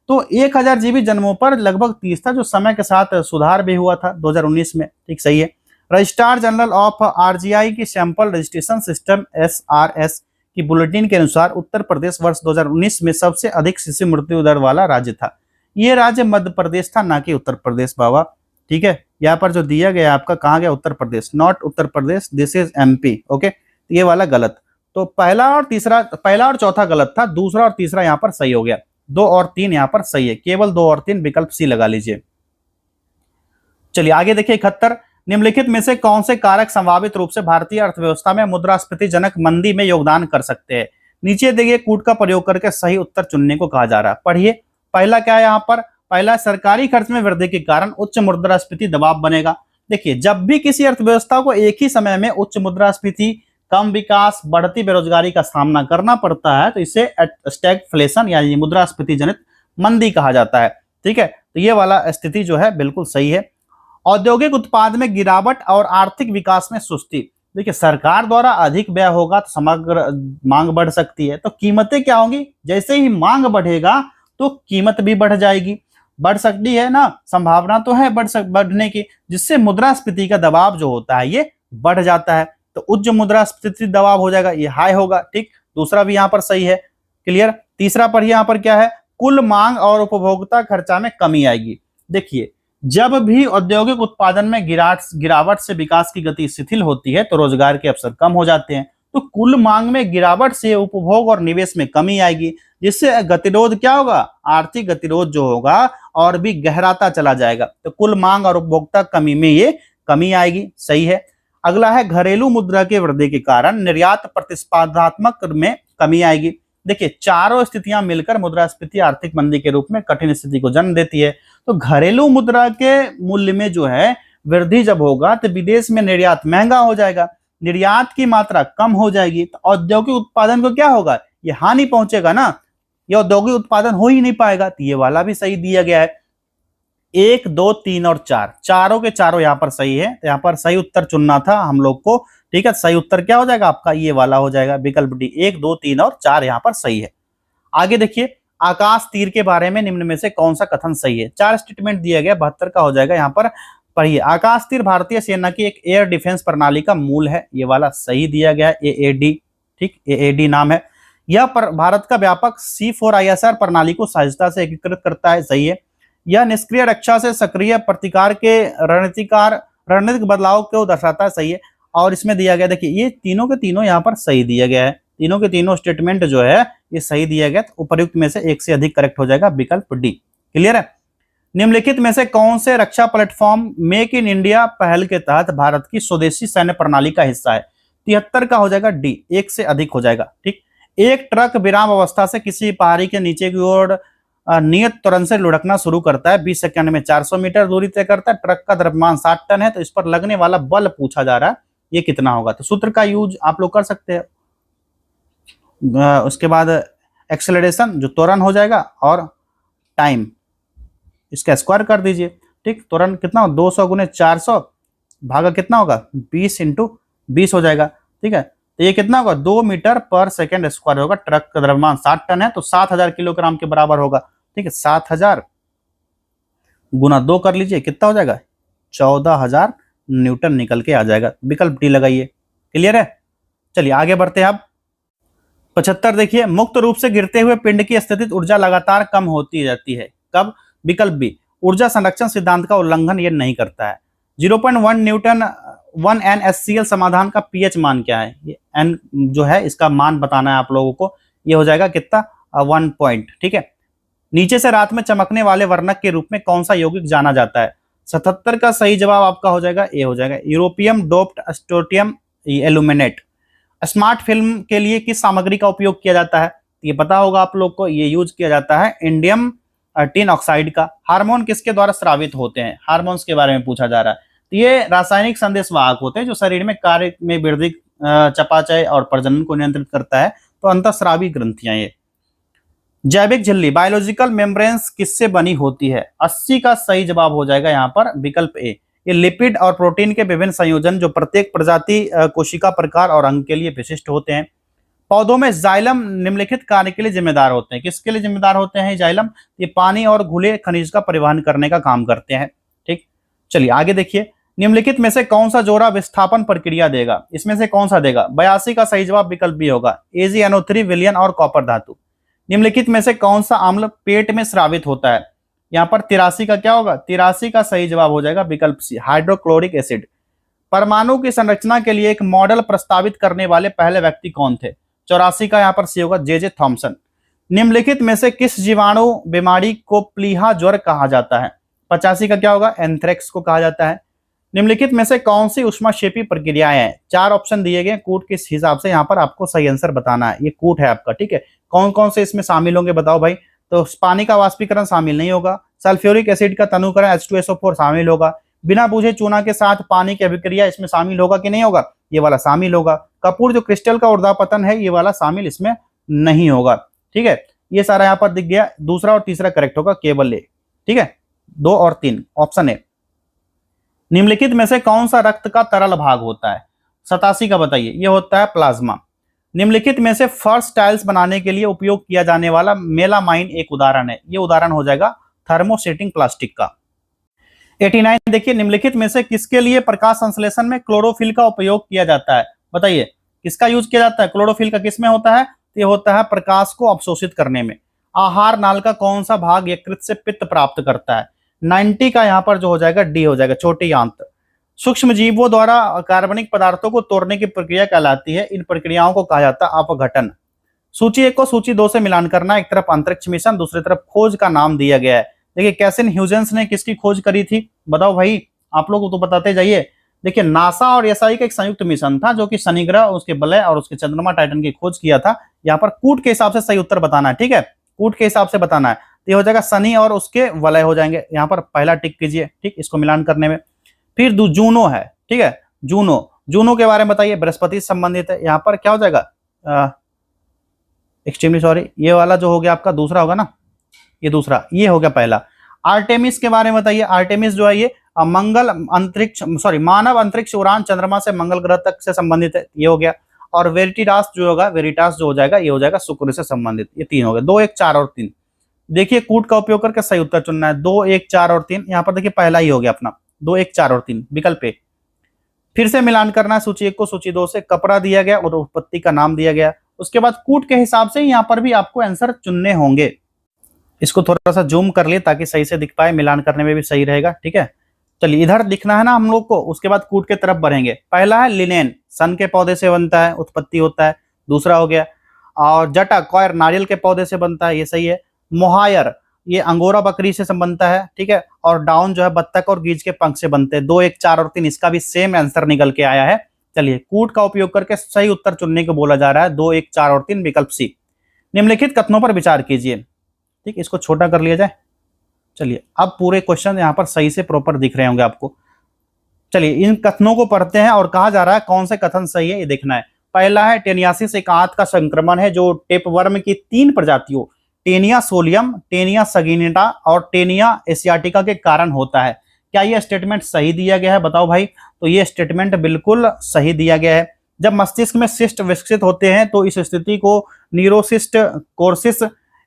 तो 1000 जीवित जन्मों पर लगभग 30 था, जो समय के साथ सुधार भी हुआ था 2019 में। ठीक, सही है। रजिस्ट्रार जनरल ऑफ RGI की सैंपल रजिस्ट्रेशन सिस्टम SRS की बुलेटिन के अनुसार उत्तर प्रदेश वर्ष 2019 में सबसे अधिक शिशु मृत्यु दर वाला राज्य था। ये राज्य मध्य प्रदेश था, ना कि उत्तर प्रदेश बाबा। ठीक है, यहाँ पर जो दिया गया आपका कहा गया Uttar Pradesh, not Uttar Pradesh, this is MP। Okay, ये वाला गलत। तो पहला और चौथा गलत था, दूसरा और तीसरा यहाँ पर सही हो गया। 2 और 3 यहाँ पर सही है, केवल 2 और 3 विकल्प सी लगा लीजिए। चलिए आगे देखिए, 71, निम्नलिखित में से कौन से कारक संभावित रूप से भारतीय अर्थव्यवस्था में मुद्रास्फीति जनक मंदी में योगदान कर सकते हैं? नीचे देखिए, कूट का प्रयोग करके सही उत्तर चुनने को कहा जा रहा है। पढ़िए, पहला क्या है यहाँ पर? पहला, सरकारी खर्च में वृद्धि के कारण उच्च मुद्रास्फीति दबाव बनेगा। देखिए, जब भी किसी अर्थव्यवस्था को एक ही समय में उच्च मुद्रास्फीति, कम विकास, बढ़ती बेरोजगारी का सामना करना पड़ता है तो इसे स्टैगफ्लेशन यानी मुद्रास्फीति जनित मंदी कहा जाता है। ठीक है, तो ये वाला स्थिति जो है बिल्कुल सही है। औद्योगिक उत्पाद में गिरावट और आर्थिक विकास में सुस्ती। देखिए, सरकार द्वारा अधिक व्यय होगा तो समग्र मांग बढ़ सकती है, तो कीमतें क्या होंगी, जैसे ही मांग बढ़ेगा तो कीमत भी बढ़ जाएगी, बढ़ सकती है ना, संभावना तो है बढ़ने की, जिससे मुद्रास्फीति का दबाव जो होता है ये बढ़ जाता है, तो उच्च मुद्रास्फीति दबाव हो जाएगा, ये हाई होगा। ठीक, दूसरा भी यहाँ पर सही है, क्लियर। तीसरा पर यहाँ पर क्या है, कुल मांग और उपभोक्ता खर्चा में कमी आएगी। देखिए, जब भी औद्योगिक उत्पादन में गिरावट से विकास की गति शिथिल होती है तो रोजगार के अवसर कम हो जाते हैं, तो कुल मांग में गिरावट से उपभोग और निवेश में कमी आएगी, जिससे गतिरोध क्या होगा, आर्थिक गतिरोध जो होगा और भी गहराता चला जाएगा, तो कुल मांग और उपभोक्ता कमी में ये कमी आएगी, सही है। अगला है, घरेलू मुद्रा के वृद्धि के कारण निर्यात प्रतिस्पर्धात्मक में कमी आएगी। देखिए, चारों स्थितियां मिलकर मुद्रास्फीति आर्थिक मंदी के रूप में कठिन स्थिति को जन्म देती है। तो घरेलू मुद्रा के मूल्य में जो है वृद्धि जब होगा तो विदेश में निर्यात महंगा हो जाएगा, निर्यात की मात्रा कम हो जाएगी, तो औद्योगिक उत्पादन को क्या होगा, ये हानि पहुंचेगा ना, ये औद्योगिक उत्पादन हो ही नहीं पाएगा। तो ये वाला भी सही दिया गया है। 1, 2, 3 और 4, चारों के चारों यहाँ पर सही है, तो यहाँ पर सही उत्तर चुनना था हम लोग को। ठीक है, सही उत्तर क्या हो जाएगा आपका, ये वाला हो जाएगा, विकल्प डी। 1, 2, 3 और 4 यहाँ पर सही है। आगे देखिए, आकाश तीर के बारे में निम्न में से कौन सा कथन सही है। 4 स्टेटमेंट दिया गया, 72 का हो जाएगा। यहाँ पर पढ़िए, आकाश तीर भारतीय सेना की एक एयर डिफेंस प्रणाली का मूल है, ये वाला सही दिया गया, AAD। ठीक, AAD नाम है। यह भारत का व्यापक C4ISR प्रणाली को सहजता से एकीकृत करता है, सही है। यह निष्क्रिय रक्षा से सक्रिय प्रतिकार के रणनीतिक बदलाव को दर्शाता है, सही है। और इसमें दिया गया, देखिए ये तीनों के तीनों यहाँ पर सही दिया गया है, तीनों के तीनों स्टेटमेंट जो है ये सही दिया गया, तो उपर्युक्त में से एक से अधिक करेक्ट हो जाएगा, विकल्प डी। क्लियर है। निम्नलिखित में से कौन से रक्षा प्लेटफॉर्म मेक इन इंडिया पहल के तहत भारत की स्वदेशी सैन्य प्रणाली का हिस्सा है। 73 का हो जाएगा डी, एक से अधिक हो जाएगा। ठीक, एक ट्रक विराम अवस्था से किसी पहाड़ी के नीचे की ओर नियत त्वरण से लुढ़कना शुरू करता है, 20 सेकंड में 400 मीटर दूरी तय करता है। ट्रक का द्रव्यमान 60 टन है, तो इस पर लगने वाला बल पूछा जा रहा है, ये कितना होगा। तो सूत्र का यूज आप लोग कर सकते हैं। उसके बाद एक्सेलरेशन जो त्वरण हो जाएगा और टाइम, इसका स्क्वायर कर दीजिए। ठीक, त्वरण कितना हो, 200 गुने 400 भागा कितना होगा, 20 × 20 हो जाएगा। ठीक है, तो ये कितना होगा, 2 मीटर पर सेकेंड स्क्वायर होगा। ट्रक का द्रव्यमान 60 टन है तो 7000 किलोग्राम के बराबर होगा। ठीक है, 7000 गुना 2 कर लीजिए, कितना हो जाएगा, 14000 न्यूटन निकल के आ जाएगा। विकल्प डी लगाइए। क्लियर है। चलिए आगे बढ़ते हैं। अब 75 देखिए, मुक्त रूप से गिरते हुए पिंड की स्थितिज ऊर्जा लगातार कम होती जाती है, कब। विकल्प बी, ऊर्जा संरक्षण सिद्धांत का उल्लंघन ये नहीं करता है। 0.1 न्यूटन 1 NaCl समाधान का पीएच मान क्या है, ये एन जो है इसका मान बताना है आप लोगों को। ये हो जाएगा कितना, 1 पॉइंट। ठीक है, नीचे से रात में चमकने वाले वर्णक के रूप में कौन सा यौगिक जाना जाता है। 77 का सही जवाब आपका हो जाएगा, ए हो जाएगा, europium doped strontium aluminate. Smart film के लिए किस सामग्री का उपयोग किया जाता है, ये पता होगा आप लोग को, ये यूज किया जाता है इंडियम टिन ऑक्साइड का। हार्मोन किसके द्वारा स्रावित होते हैं, हार्मोन्स के बारे में पूछा जा रहा है। तो ये रासायनिक संदेशवाहक होते हैं जो शरीर में कार्य में वृद्धि, चयापचय और प्रजनन को नियंत्रित करता है, तो अंतःस्रावी ग्रंथियां ये। जैविक झिल्ली बायोलॉजिकल मेम्ब्रेन्स किससे बनी होती है। 80 का सही जवाब हो जाएगा यहाँ पर, विकल्प ए। ये लिपिड और प्रोटीन के विभिन्न संयोजन जो प्रत्येक प्रजाति, कोशिका प्रकार और अंग के लिए विशिष्ट होते हैं। पौधों में जाइलम निम्नलिखित कार्य के लिए जिम्मेदार होते हैं, किसके लिए जिम्मेदार होते हैं जाइलम, ये पानी और घुले खनिज का परिवहन करने का काम करते हैं। ठीक, चलिए आगे देखिए, निम्नलिखित में से कौन सा जोड़ा विस्थापन प्रक्रिया देगा, इसमें से कौन सा देगा। 82 का सही जवाब विकल्प बी होगा, AgNO3 विलयन और कॉपर धातु। निम्नलिखित में से कौन सा अम्ल पेट में स्रावित होता है, यहाँ पर 83 का क्या होगा, 83 का सही जवाब हो जाएगा, विकल्प सी, हाइड्रोक्लोरिक एसिड। परमाणु की संरचना के लिए एक मॉडल प्रस्तावित करने वाले पहले व्यक्ति कौन थे। 84 का यहाँ पर सी होगा, जे थॉमसन। निम्नलिखित में से किस जीवाणु बीमारी को प्लीहा ज्वर कहा जाता है। 85 का क्या होगा, एंथ्रेक्स को कहा जाता है। निम्नलिखित में से कौन सी ऊष्माक्षेपी प्रक्रियाएं हैं, 4 ऑप्शन दिए गए, कूट किस हिसाब से, यहाँ पर आपको सही आंसर बताना है। ये कूट है आपका, ठीक है। कौन कौन से इसमें शामिल होंगे बताओ भाई, तो पानी का वाष्पीकरण शामिल नहीं होगा, सल्फ्यूरिक एसिड का तनुकरण H2SO4 शामिल होगा। बिना बूझे चूना के साथ पानी की अभिक्रिया इसमें शामिल होगा कि नहीं होगा, ये वाला शामिल होगा। कपूर जो क्रिस्टल का ऊर्ध्वापतन है, ये वाला शामिल इसमें नहीं होगा। ठीक है, ये सारा यहाँ पर दिख गया। दूसरा और तीसरा करेक्ट होगा केवल ए। ठीक है, 2 और 3 ऑप्शन ए। निम्नलिखित में से कौन सा रक्त का तरल भाग होता है? 87 का बताइए। ये होता है प्लाज्मा। निम्नलिखित में से फर्श टाइल्स बनाने के लिए उपयोग किया जाने वाला मेलामाइन एक उदाहरण है। ये उदाहरण हो जाएगा थर्मोसेटिंग प्लास्टिक का। 89 देखिए, निम्नलिखित में से किसके लिए प्रकाश संश्लेषण में क्लोरोफिल का उपयोग किया जाता है? बताइए, किसका यूज किया जाता है? क्लोरोफिल का किस में होता है? ये होता है प्रकाश को अवशोषित करने में। आहार नाल का कौन सा भाग यकृत से पित्त प्राप्त करता है? 90 का यहाँ पर जो हो जाएगा डी हो जाएगा, छोटी आंत। सूक्ष्म जीवों द्वारा कार्बनिक पदार्थों को तोड़ने की प्रक्रिया कहलाती है। इन प्रक्रियाओं को कहा जाता है अपघटन। सूची 1 को सूची 2 से मिलान करना। एक तरफ अंतरिक्ष मिशन, दूसरी तरफ खोज का नाम दिया गया है। देखिए, कैसिन ह्यूजेंस ने किसकी खोज करी थी? बताओ भाई, आप लोग तो बताते जाइए। देखिए, नासा और एसआई का एक संयुक्त मिशन था जो कि शनि ग्रह, उसके वलय और उसके चंद्रमा टाइटन की खोज किया था। यहाँ पर कूट के हिसाब से सही उत्तर बताना है। ठीक है, कूट के हिसाब से बताना है। तो ये हो जाएगा शनि और उसके वलय हो जाएंगे। यहाँ पर पहला टिक कीजिए, ठीक, इसको मिलान करने में। फिर जूनो है। ठीक है, जूनो के बारे में बताइए, बृहस्पति से संबंधित है। यहाँ पर क्या हो जाएगा? एक्सट्रीमली सॉरी, ये वाला जो हो गया आपका दूसरा होगा ना, ये दूसरा, ये हो गया पहला। आर्टेमिस के बारे में बताइए। आर्टेमिस जो है ये मानव अंतरिक्ष उड़ान चंद्रमा से मंगल ग्रह तक से संबंधित है, ये हो गया। और वेरिटास जो होगा, वेरिटास जो हो जाएगा, ये हो जाएगा शुक्र से संबंधित। ये 3 हो गए, 2, 1, 4 और 3। देखिए, कूट का उपयोग करके सही उत्तर चुनना है। 2, 1, 4 और 3। यहाँ पर देखिए पहला ही हो गया अपना, 2, 1, 4 और 3 विकल्प ए। फिर से मिलान करना है सूची 1 को सूची 2 से। कपड़ा दिया गया और उत्पत्ति का नाम दिया गया। उसके बाद कूट के हिसाब से यहाँ पर भी आपको आंसर चुनने होंगे। इसको थोड़ा सा जूम कर लिए ताकि सही से दिख पाए, मिलान करने में भी सही रहेगा। ठीक है, चलिए इधर दिखना है ना हम लोग को। उसके बाद कूट के तरफ बढ़ेंगे। पहला है लिनेन, सन के पौधे से बनता है, उत्पत्ति होता है, दूसरा हो गया। और जटा कॉयर नारियल के पौधे से बनता है, ये सही है। मोहायर ये अंगोरा बकरी से बनता है। ठीक है, और डाउन जो है बत्तख और गीज के पंख से बनते हैं। 2, 1, 4 और 3 इसका भी सेम आंसर निकल के आया है। चलिए, कूट का उपयोग करके सही उत्तर चुनने को बोला जा रहा है। 2, 1, 4 और 3 विकल्प सी। निम्नलिखित कथनों पर विचार कीजिए। ठीक, इसको छोटा कर लिया जाए। चलिए, अब पूरे क्वेश्चन यहाँ पर सही से प्रॉपर दिख रहे होंगे आपको। चलिए, इन कथनों को पढ़ते हैं और कहा जा रहा है कौन से कथन सही है, ये देखना है। पहला है टेनियासिस एक आंत का संक्रमण है जो टेपवर्म की 3 प्रजातियों टेनिया सोलियम, टेनिया सगिनेटा और टेनिया एशियाटिका के कारण होता है। क्या यह स्टेटमेंट सही दिया गया है? बताओ भाई। तो ये स्टेटमेंट बिल्कुल सही दिया गया है। जब मस्तिष्क में सिस्ट विकसित होते हैं तो इस स्थिति को न्यूरोसिस्ट कोर्सिस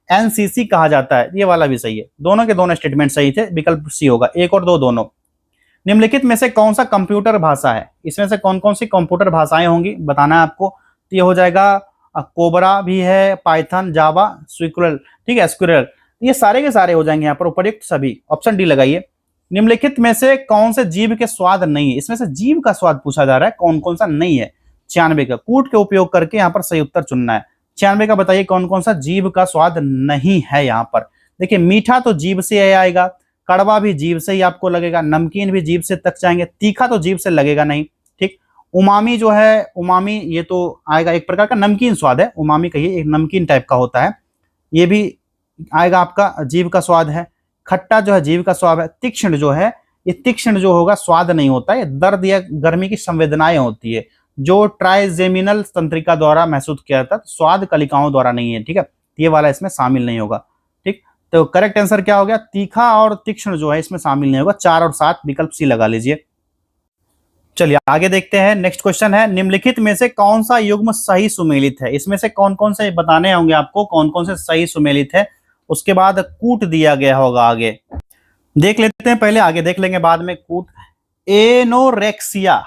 एनसीसी कहा जाता है। ये वाला भी सही है। दोनों के दोनों स्टेटमेंट सही थे, विकल्प सी होगा। 1 और 2 दोनों। निम्नलिखित में से कौन सा कंप्यूटर भाषा है? इसमें से कौन कौन सी कंप्यूटर भाषाएं होंगी बताना है आपको। ये हो जाएगा कोबरा भी है, पाइथन, जावा, स्क्विरल। ठीक है, स्क्विरल। ये सारे के सारे हो जाएंगे यहाँ पर उपयुक्त सभी। ऑप्शन डी लगाइए। निम्नलिखित में से कौन से जीव के स्वाद नहीं है? इसमें से जीव का स्वाद पूछा जा रहा है, कौन कौन सा नहीं है। 96 का कूट के उपयोग करके यहाँ पर सही उत्तर चुनना है। 96 का बताइए कौन कौन सा जीव का स्वाद नहीं है। यहाँ पर देखिए, मीठा तो जीव से आएगा, कड़वा भी जीव से ही आपको लगेगा, नमकीन भी जीव से तक जाएंगे, तीखा तो जीव से लगेगा नहीं। ठीक, उमामी जो है, उमामी ये तो आएगा, एक प्रकार का नमकीन स्वाद है। उमामी कहिए, एक नमकीन टाइप का होता है, ये भी आएगा आपका जीव का स्वाद है। खट्टा जो है जीव का स्वाद है। तीक्ष्ण जो है, ये तीक्ष्ण जो होगा स्वाद नहीं होता है, दर्द या गर्मी की संवेदनाएं होती है जो ट्राइजेमिनल तंत्रिका द्वारा महसूस किया जाता है। स्वाद कलिकाओं द्वारा नहीं है। ठीक है, ये वाला इसमें शामिल नहीं होगा। ठीक, तो करेक्ट आंसर क्या हो गया? तीखा और तीक्ष्ण जो है इसमें शामिल नहीं होगा। 4 और 7 विकल्प सी लगा लीजिए। चलिए आगे देखते हैं। नेक्स्ट क्वेश्चन है, निम्नलिखित में से कौन सा युग्म सही सुमेलित है? इसमें से कौन कौन से बताने होंगे आपको, कौन कौन से सही सुमेलित है। उसके बाद कूट दिया गया होगा, आगे देख लेते हैं। पहले आगे देख लेंगे, बाद में कूट। एनोरेक्सिया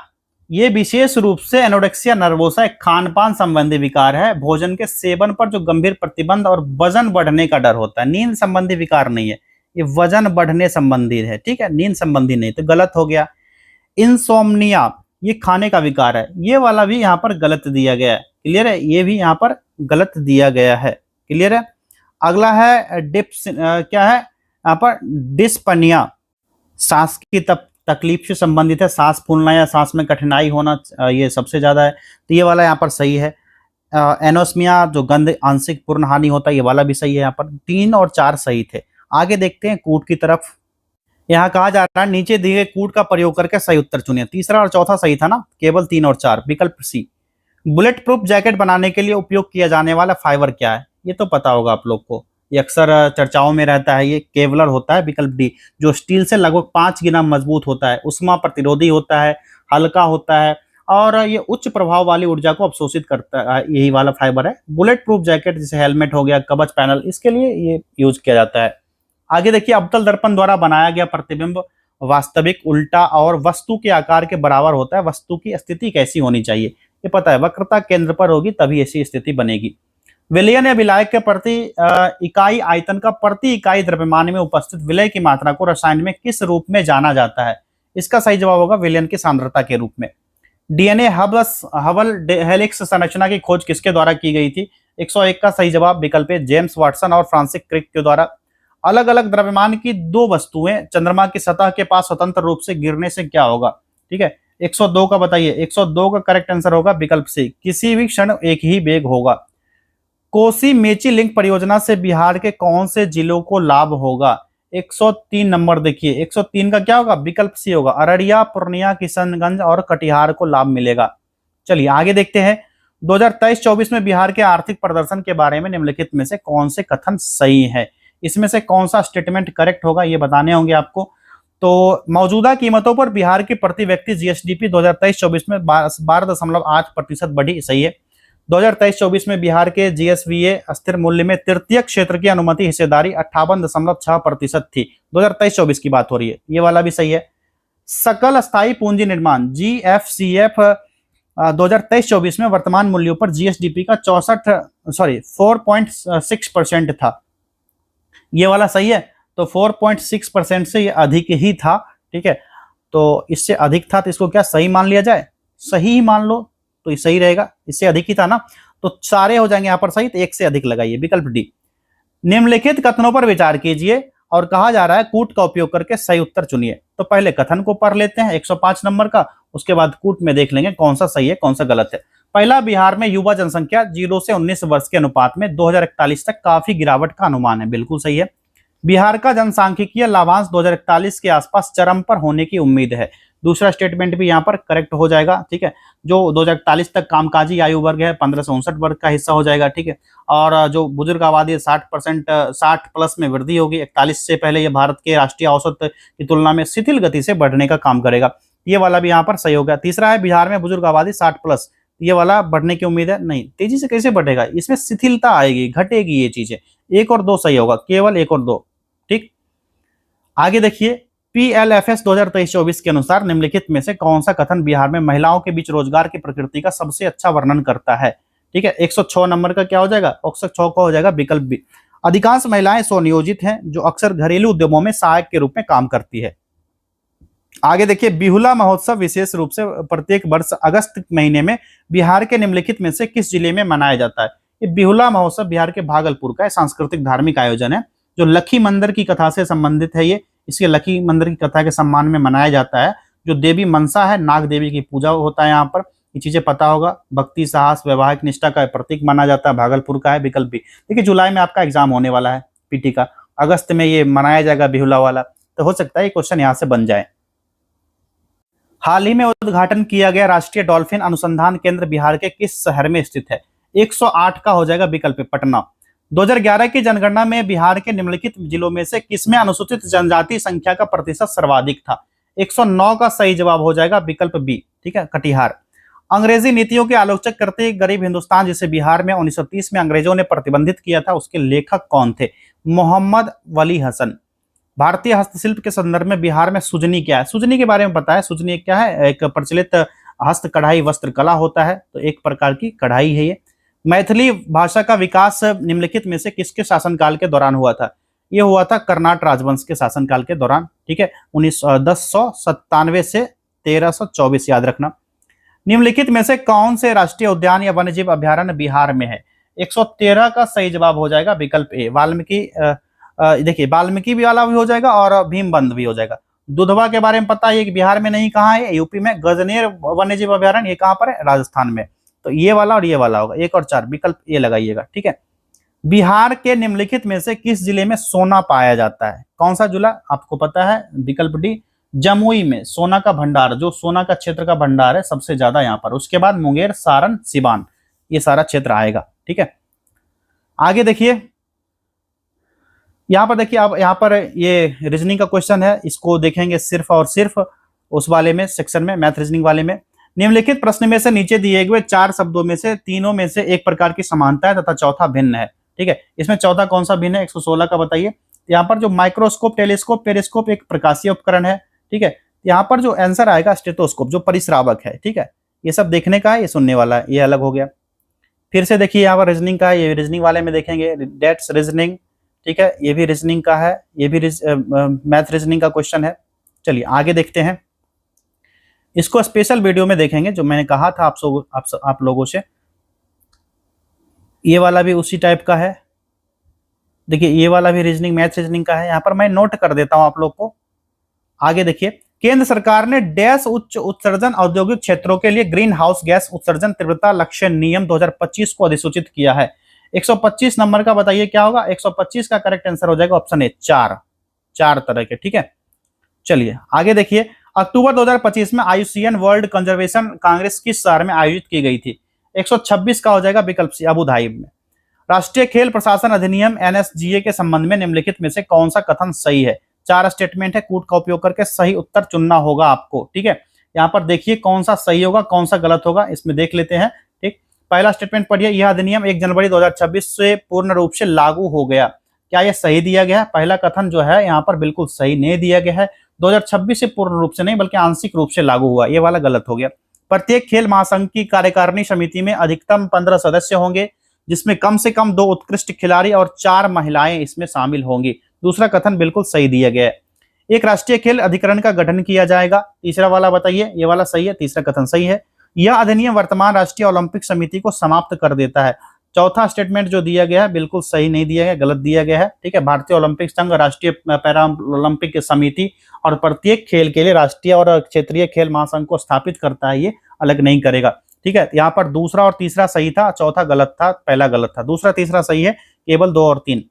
ये विशेष रूप से एनोरेक्सिया नर्वोसा एक खान-पान संबंधी विकार है। भोजन के सेवन पर जो गंभीर प्रतिबंध और वजन बढ़ने का डर होता है। नींद संबंधी विकार नहीं है, ये वजन बढ़ने संबंधी है। ठीक है, नींद संबंधी नहीं, तो गलत हो गया। इंसोम्निया ये खाने का विकार है, ये वाला भी यहाँ पर गलत दिया गया है। क्लियर है, ये भी यहाँ पर गलत दिया गया है। क्लियर है। अगला है क्या है यहाँ पर? डिस्पनिया सांस की तकलीफ से संबंधित है। सांस फूलना या सांस में कठिनाई होना, ये सबसे ज्यादा है, तो ये वाला यहाँ पर सही है। एनोस्मिया जो गंध आंशिक पूर्ण हानि होता है, ये वाला भी सही है। यहाँ पर 3 और 4 सही थे। आगे देखते हैं कूट की तरफ। यहाँ कहा जा रहा है नीचे दिए गए कूट का प्रयोग करके सही उत्तर चुनिए। तीसरा और चौथा सही था ना, केवल 3 और 4। विकल्प सी। बुलेट प्रूफ जैकेट बनाने के लिए उपयोग किया जाने वाला फाइबर क्या है? ये तो पता होगा आप लोग को, ये अक्सर चर्चाओं में रहता है, ये केवलर होता है। विकल्प डी, जो स्टील से लगभग 5 गुना मजबूत होता है, उष्मा प्रतिरोधी होता है, हल्का होता है और ये उच्च प्रभाव वाली ऊर्जा को अवशोषित करता है, यही वाला फाइबर है। बुलेट प्रूफ जैकेट जैसे हेलमेट हो गया, कवच पैनल, इसके लिए ये यूज किया जाता है। आगे देखिए, अवतल दर्पण द्वारा बनाया गया प्रतिबिंब वास्तविक, उल्टा और वस्तु के आकार के बराबर होता है। वस्तु की स्थिति कैसी होनी चाहिए? ये पता है, वक्रता केंद्र पर होगी तभी ऐसी स्थिति बनेगी। विलयन या विलायक के प्रति इकाई आयतन का प्रति इकाई द्रव्यमान में उपस्थित विलय की मात्रा को रसायन में किस रूप में जाना जाता है? इसका सही जवाब होगा विलयन की सांद्रता के रूप में। डीएनए हबल हेलिक्स संरचना की खोज किसके द्वारा की गई थी? 101 का सही जवाब विकल्प है जेम्स वाटसन और फ्रांसिस क्रिक के द्वारा। अलग अलग द्रव्यमान की दो वस्तुएं चंद्रमा की सतह के पास स्वतंत्र रूप से गिरने से क्या होगा? ठीक है, 102 का बताइए। 102 का करेक्ट आंसर होगा विकल्प सी, किसी भी क्षण एक ही वेग होगा। कोसी मेची लिंक परियोजना से बिहार के कौन से जिलों को लाभ होगा? 103 नंबर देखिए, 103 का क्या होगा? विकल्प सी होगा, अररिया, पूर्णिया, किशनगंज और कटिहार को लाभ मिलेगा। चलिए आगे देखते हैं। 2023-24 में बिहार के आर्थिक प्रदर्शन के बारे में निम्नलिखित में से कौन से कथन सही है? इसमें से कौन सा स्टेटमेंट करेक्ट होगा ये बताने होंगे आपको। तो मौजूदा कीमतों पर बिहार की प्रति व्यक्ति जीएसडीपी 2023-24 में 12.8% बढ़ी, सही है। 2023-24 में बिहार के जीएसवीए स्थिर मूल्य में तृतीय क्षेत्र की अनुमति हिस्सेदारी 58.6% थी। 2023-24 की बात हो रही है, ये वाला भी सही है। सकल स्थायी पूंजी निर्माण जीएफसीएफ 2023-24 में वर्तमान मूल्यों पर जीएसडीपी का 4.6% था, ये वाला सही है। तो 4.6% से ये अधिक ही था, ठीक है। तो इससे अधिक था तो इसको क्या सही मान लिया जाए? सही ही मान लो तो ये सही रहेगा, इससे अधिक ही था ना, तो सारे हो जाएंगे यहाँ पर सही, तो एक से अधिक लगाइए, विकल्प डी। निम्नलिखित कथनों पर विचार कीजिए और कहा जा रहा है कूट का उपयोग करके सही उत्तर चुनिए। तो पहले कथन को पढ़ लेते हैं 105 नंबर का, उसके बाद कूट में देख लेंगे कौन सा सही है कौन सा गलत है। पहला, बिहार में युवा जनसंख्या 0 से 19 वर्ष के अनुपात में 2041 तक काफी गिरावट का अनुमान है, बिल्कुल सही है। बिहार का जनसांख्यिकीय लाभांश 2041 के आसपास चरम पर होने की उम्मीद है। दूसरा स्टेटमेंट भी यहाँ पर करेक्ट हो जाएगा, ठीक है। जो 2041 तक कामकाजी आयु वर्ग है 15 से 59 वर्ग का हिस्सा हो जाएगा, ठीक है। और जो बुजुर्ग आबादी है 60 प्लस में वृद्धि होगी। 41 से पहले यह भारत के राष्ट्रीय औसत की तुलना में शिथिल गति से बढ़ने का काम करेगा, ये वाला भी यहाँ पर सही हो गया। तीसरा है बिहार में बुजुर्ग आबादी 60 प्लस, ये वाला बढ़ने की उम्मीद है, नहीं, तेजी से कैसे बढ़ेगा, इसमें शिथिलता आएगी, घटेगी ये चीजें। 1 और 2 सही होगा, केवल 1 और 2, ठीक। आगे देखिए, पीएलएफएस 2023-24 के अनुसार निम्नलिखित में से कौन सा कथन बिहार में महिलाओं के बीच रोजगार की प्रकृति का सबसे अच्छा वर्णन करता है? ठीक है, 106 नंबर का क्या हो जाएगा? 106 का हो जाएगा विकल्प बी। अधिकांश महिलाएं स्वनियोजित हैं जो अक्सर घरेलू उद्यमों में सहायक के रूप में काम करती है। आगे देखिए, बिहुला महोत्सव विशेष रूप से प्रत्येक वर्ष अगस्त महीने में बिहार के निम्नलिखित में से किस जिले में मनाया जाता है? ये बिहुला महोत्सव बिहार के भागलपुर का सांस्कृतिक धार्मिक आयोजन है जो लखी मंदिर की कथा से संबंधित है। ये इसके लखी मंदिर की कथा के सम्मान में मनाया जाता है। जो देवी मनसा है, नाग देवी की पूजा होता है यहाँ पर, ये चीजें पता होगा। भक्ति, साहस, वैवाहिक निष्ठा का प्रतीक माना जाता है, भागलपुर का है, विकल्प भी। देखिए जुलाई में आपका एग्जाम होने वाला है पीटी का, अगस्त में ये मनाया जाएगा बिहुला वाला, तो हो सकता है ये क्वेश्चन यहाँ से बन जाए। हाल ही में उद्घाटन किया गया राष्ट्रीय डॉल्फिन अनुसंधान केंद्र बिहार के किस शहर में स्थित है? 108 का हो जाएगा विकल्प पटना। 2011 की जनगणना में बिहार के निम्नलिखित जिलों में से किसमें अनुसूचित जनजाति संख्या का प्रतिशत सर्वाधिक था? 109 का सही जवाब हो जाएगा विकल्प बी, ठीक है, कटिहार। अंग्रेजी नीतियों के आलोचक करते गरीब हिंदुस्तान जिसे बिहार में 1930 में अंग्रेजों ने प्रतिबंधित किया था, उसके लेखक कौन थे? मोहम्मद वली हसन। भारतीय हस्तशिल्प के संदर्भ में बिहार में सुजनी क्या है? सुजनी के बारे में पता है, सुजनी क्या है? एक प्रचलित हस्त कढ़ाई वस्त्र कला होता है, तो एक प्रकार की कढ़ाई है ये। मैथिली भाषा का विकास निम्नलिखित में से किसके शासनकाल के दौरान हुआ था? ये हुआ था कर्नाट राजवंश के शासनकाल के दौरान, ठीक है, 1097 से 1324, याद रखना। निम्नलिखित में से कौन से राष्ट्रीय उद्यान या वन्यजीव अभयारण्य बिहार में है? 113 का सही जवाब हो जाएगा विकल्प ए, वाल्मीकि। देखिए वाल्मीकि भी वाला भी हो जाएगा और भीमबंध भी हो जाएगा। दुधवा के बारे में पता है कि बिहार में नहीं, कहाँ है? यूपी में। गजनेर वन्यजीव अभयारण्य ये कहाँ पर है? राजस्थान में। तो ये वाला और ये वाला होगा, 1 और 4, विकल्प ए लगाइएगा, ठीक है। बिहार के निम्नलिखित में से किस जिले में सोना पाया जाता है? कौन सा जिला आपको पता है? विकल्प डी जमुई में सोना का भंडार, जो सोना का क्षेत्र का भंडार है सबसे ज्यादा यहाँ पर। उसके बाद मुंगेर, सारण, सिवान, ये सारा क्षेत्र आएगा। ठीक है, आगे देखिए, यहाँ पर देखिए, अब यहाँ पर ये रीजनिंग का क्वेश्चन है, इसको देखेंगे सिर्फ और सिर्फ उस वाले में, सेक्शन में, मैथ रीजनिंग वाले में। निम्नलिखित प्रश्न में से नीचे दिए हुए 4 शब्दों में से तीनों में से एक प्रकार की समानता है तथा चौथा भिन्न है। ठीक है, इसमें चौथा कौन सा भिन्न है? 116 का बताइए। यहाँ पर जो माइक्रोस्कोप, टेलीस्कोप, पेरिस्कोप एक प्रकाशीय उपकरण है। ठीक है, यहाँ पर जो आंसर आएगा स्टेथोस्कोप, जो परिश्रावक है। ठीक है, ये सब देखने का है, ये सुनने वाला है, ये अलग हो गया। फिर से देखिए, यहाँ पर रीजनिंग का है, ये रीजनिंग वाले में देखेंगे, डेट्स रीजनिंग। ठीक है, ये भी रीजनिंग का है, ये भी मैथ रीजनिंग का क्वेश्चन है। चलिए आगे देखते हैं, इसको स्पेशल वीडियो में देखेंगे, जो मैंने कहा था आप लोगों से। ये वाला भी उसी टाइप का है। देखिए, ये वाला भी रीजनिंग, मैथ रीजनिंग का है। यहाँ पर मैं नोट कर देता हूं आप लोग को। आगे देखिए, केंद्र सरकार ने डैश उच्च उत्सर्जन औद्योगिक क्षेत्रों के लिए ग्रीन हाउस गैस उत्सर्जन तीव्रता लक्ष्य नियम 2025 को अधिसूचित किया है। 125 नंबर का बताइए क्या होगा? 125 का करेक्ट आंसर हो जाएगा ऑप्शन ए, 4 तरह के। ठीक है, चलिए आगे देखिए, अक्टूबर 2025 में आईयूसीएन वर्ल्ड कंजर्वेशन कांग्रेस किस शहर में आयोजित की गई थी? 126 का हो जाएगा विकल्प सी, अबू धाबी में। राष्ट्रीय खेल प्रशासन अधिनियम एनएसजीए के संबंध में निम्नलिखित में से कौन सा कथन सही है? 4 स्टेटमेंट है, कूट का उपयोग करके सही उत्तर चुनना होगा आपको। ठीक है, यहाँ पर देखिए कौन सा सही होगा, कौन सा गलत होगा, इसमें देख लेते हैं। ठीक, पहला स्टेटमेंट पढ़िए, यह अधिनियम 1 जनवरी 2026 से पूर्ण रूप से लागू हो गया। क्या यह सही दिया गया है? पहला कथन जो है यहाँ पर बिल्कुल सही नहीं दिया गया है। 2026 से पूर्ण रूप से नहीं, बल्कि आंशिक रूप से लागू हुआ, ये वाला गलत हो गया। प्रत्येक खेल महासंघ की कार्यकारिणी समिति में अधिकतम 15 सदस्य होंगे, जिसमें कम से कम 2 उत्कृष्ट खिलाड़ी और 4 महिलाएं इसमें शामिल होंगी। दूसरा कथन बिल्कुल सही दिया गया है। एक राष्ट्रीय खेल अधिकरण का गठन किया जाएगा। तीसरा वाला बताइए, ये वाला सही है, तीसरा कथन सही है। यह अधिनियम वर्तमान राष्ट्रीय ओलंपिक समिति को समाप्त कर देता है। चौथा स्टेटमेंट जो दिया गया है बिल्कुल सही नहीं दिया गया, गलत दिया गया है। ठीक है, भारतीय ओलंपिक संघ, राष्ट्रीय पैरा ओलंपिक समिति और प्रत्येक खेल के लिए राष्ट्रीय और क्षेत्रीय खेल महासंघ को स्थापित करता है, ये अलग नहीं करेगा। ठीक है, यहाँ पर दूसरा और तीसरा सही था, चौथा गलत था, पहला गलत था। दूसरा तीसरा सही है, केवल 2 और 3।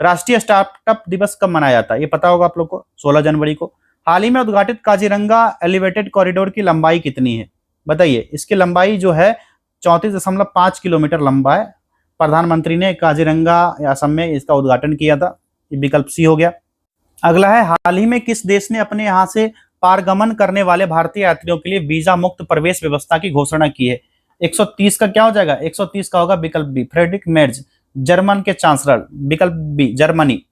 राष्ट्रीय स्टार्टअप दिवस कब मनाया जाता है? ये पता होगा आप लोग को, 16 जनवरी को। हाल ही में उद्घाटित काजीरंगा एलिवेटेड कॉरिडोर की लंबाई कितनी है? बताइए, इसकी लंबाई जो है 34.5 किलोमीटर लंबा है। प्रधानमंत्री ने काजीरंगा असम में इसका उद्घाटन किया था, विकल्प सी हो गया। अगला है, हाल ही में किस देश ने अपने यहाँ से पारगमन करने वाले भारतीय यात्रियों के लिए वीजा मुक्त प्रवेश व्यवस्था की घोषणा की है? 130 का क्या हो जाएगा? 130 का होगा विकल्प बी, फ्रेडरिक मेर्ज, जर्मन के चांसलर, विकल्प बी, जर्मनी।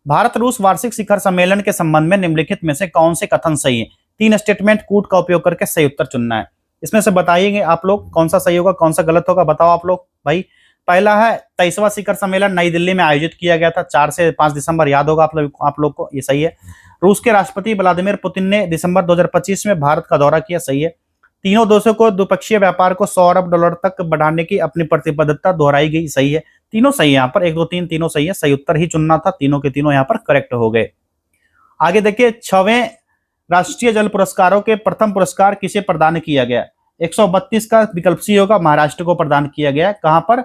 भारत रूस वार्षिक शिखर सम्मेलन के संबंध में निम्नलिखित में से कौन से कथन सही है? 3 स्टेटमेंट, कूट का उपयोग करके सही उत्तर चुनना है। इसमें से बताइएगा आप लोग कौन सा सही होगा, कौन सा गलत होगा, बताओ आप लोग भाई। पहला है, 23वां शिखर सम्मेलन नई दिल्ली में आयोजित किया गया था, 4 से 5 दिसंबर, याद होगा आप लोग को, ये सही है। रूस के राष्ट्रपति व्लादिमीर पुतिन ने दिसंबर 2025 में भारत का दौरा किया, सही है। तीनों देशों को द्विपक्षीय व्यापार को $100 अरब तक बढ़ाने की अपनी प्रतिबद्धता दोहराई गई, सही है। तीनों सही है, यहाँ पर 1 2 3 तीनों सही है, सही उत्तर ही चुनना था, तीनों के तीनों यहाँ पर करेक्ट हो गए। आगे देखिए, 6वें राष्ट्रीय जल पुरस्कारों के प्रथम पुरस्कार किसे प्रदान किया गया? 132 का विकल्प सी होगा, महाराष्ट्र को प्रदान किया गया। कहां पर?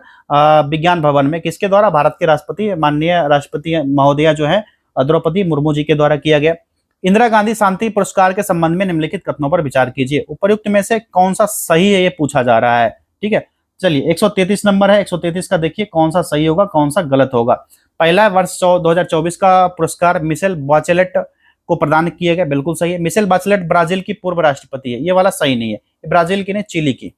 विज्ञान भवन में। किसके द्वारा? भारत के राष्ट्रपति, माननीय राष्ट्रपति महोदया जो है द्रौपदी मुर्मू जी के द्वारा किया गया। इंदिरा गांधी शांति पुरस्कार के संबंध में निम्नलिखित कथनों पर विचार कीजिए। उपर्युक्त में से कौन सा सही है, ये पूछा जा रहा है। ठीक है, चलिए 133 नंबर है, 133 का देखिए कौन सा सही होगा, कौन सा गलत होगा। पहला वर्ष 2024 का पुरस्कार मिशेल बाचेलेट को प्रदान किया गया, बिल्कुल सही है। मिशेल बाचेलेट ब्राजील की पूर्व राष्ट्रपति है, ये वाला सही नहीं है। ब्राजील की नहीं, चिली की,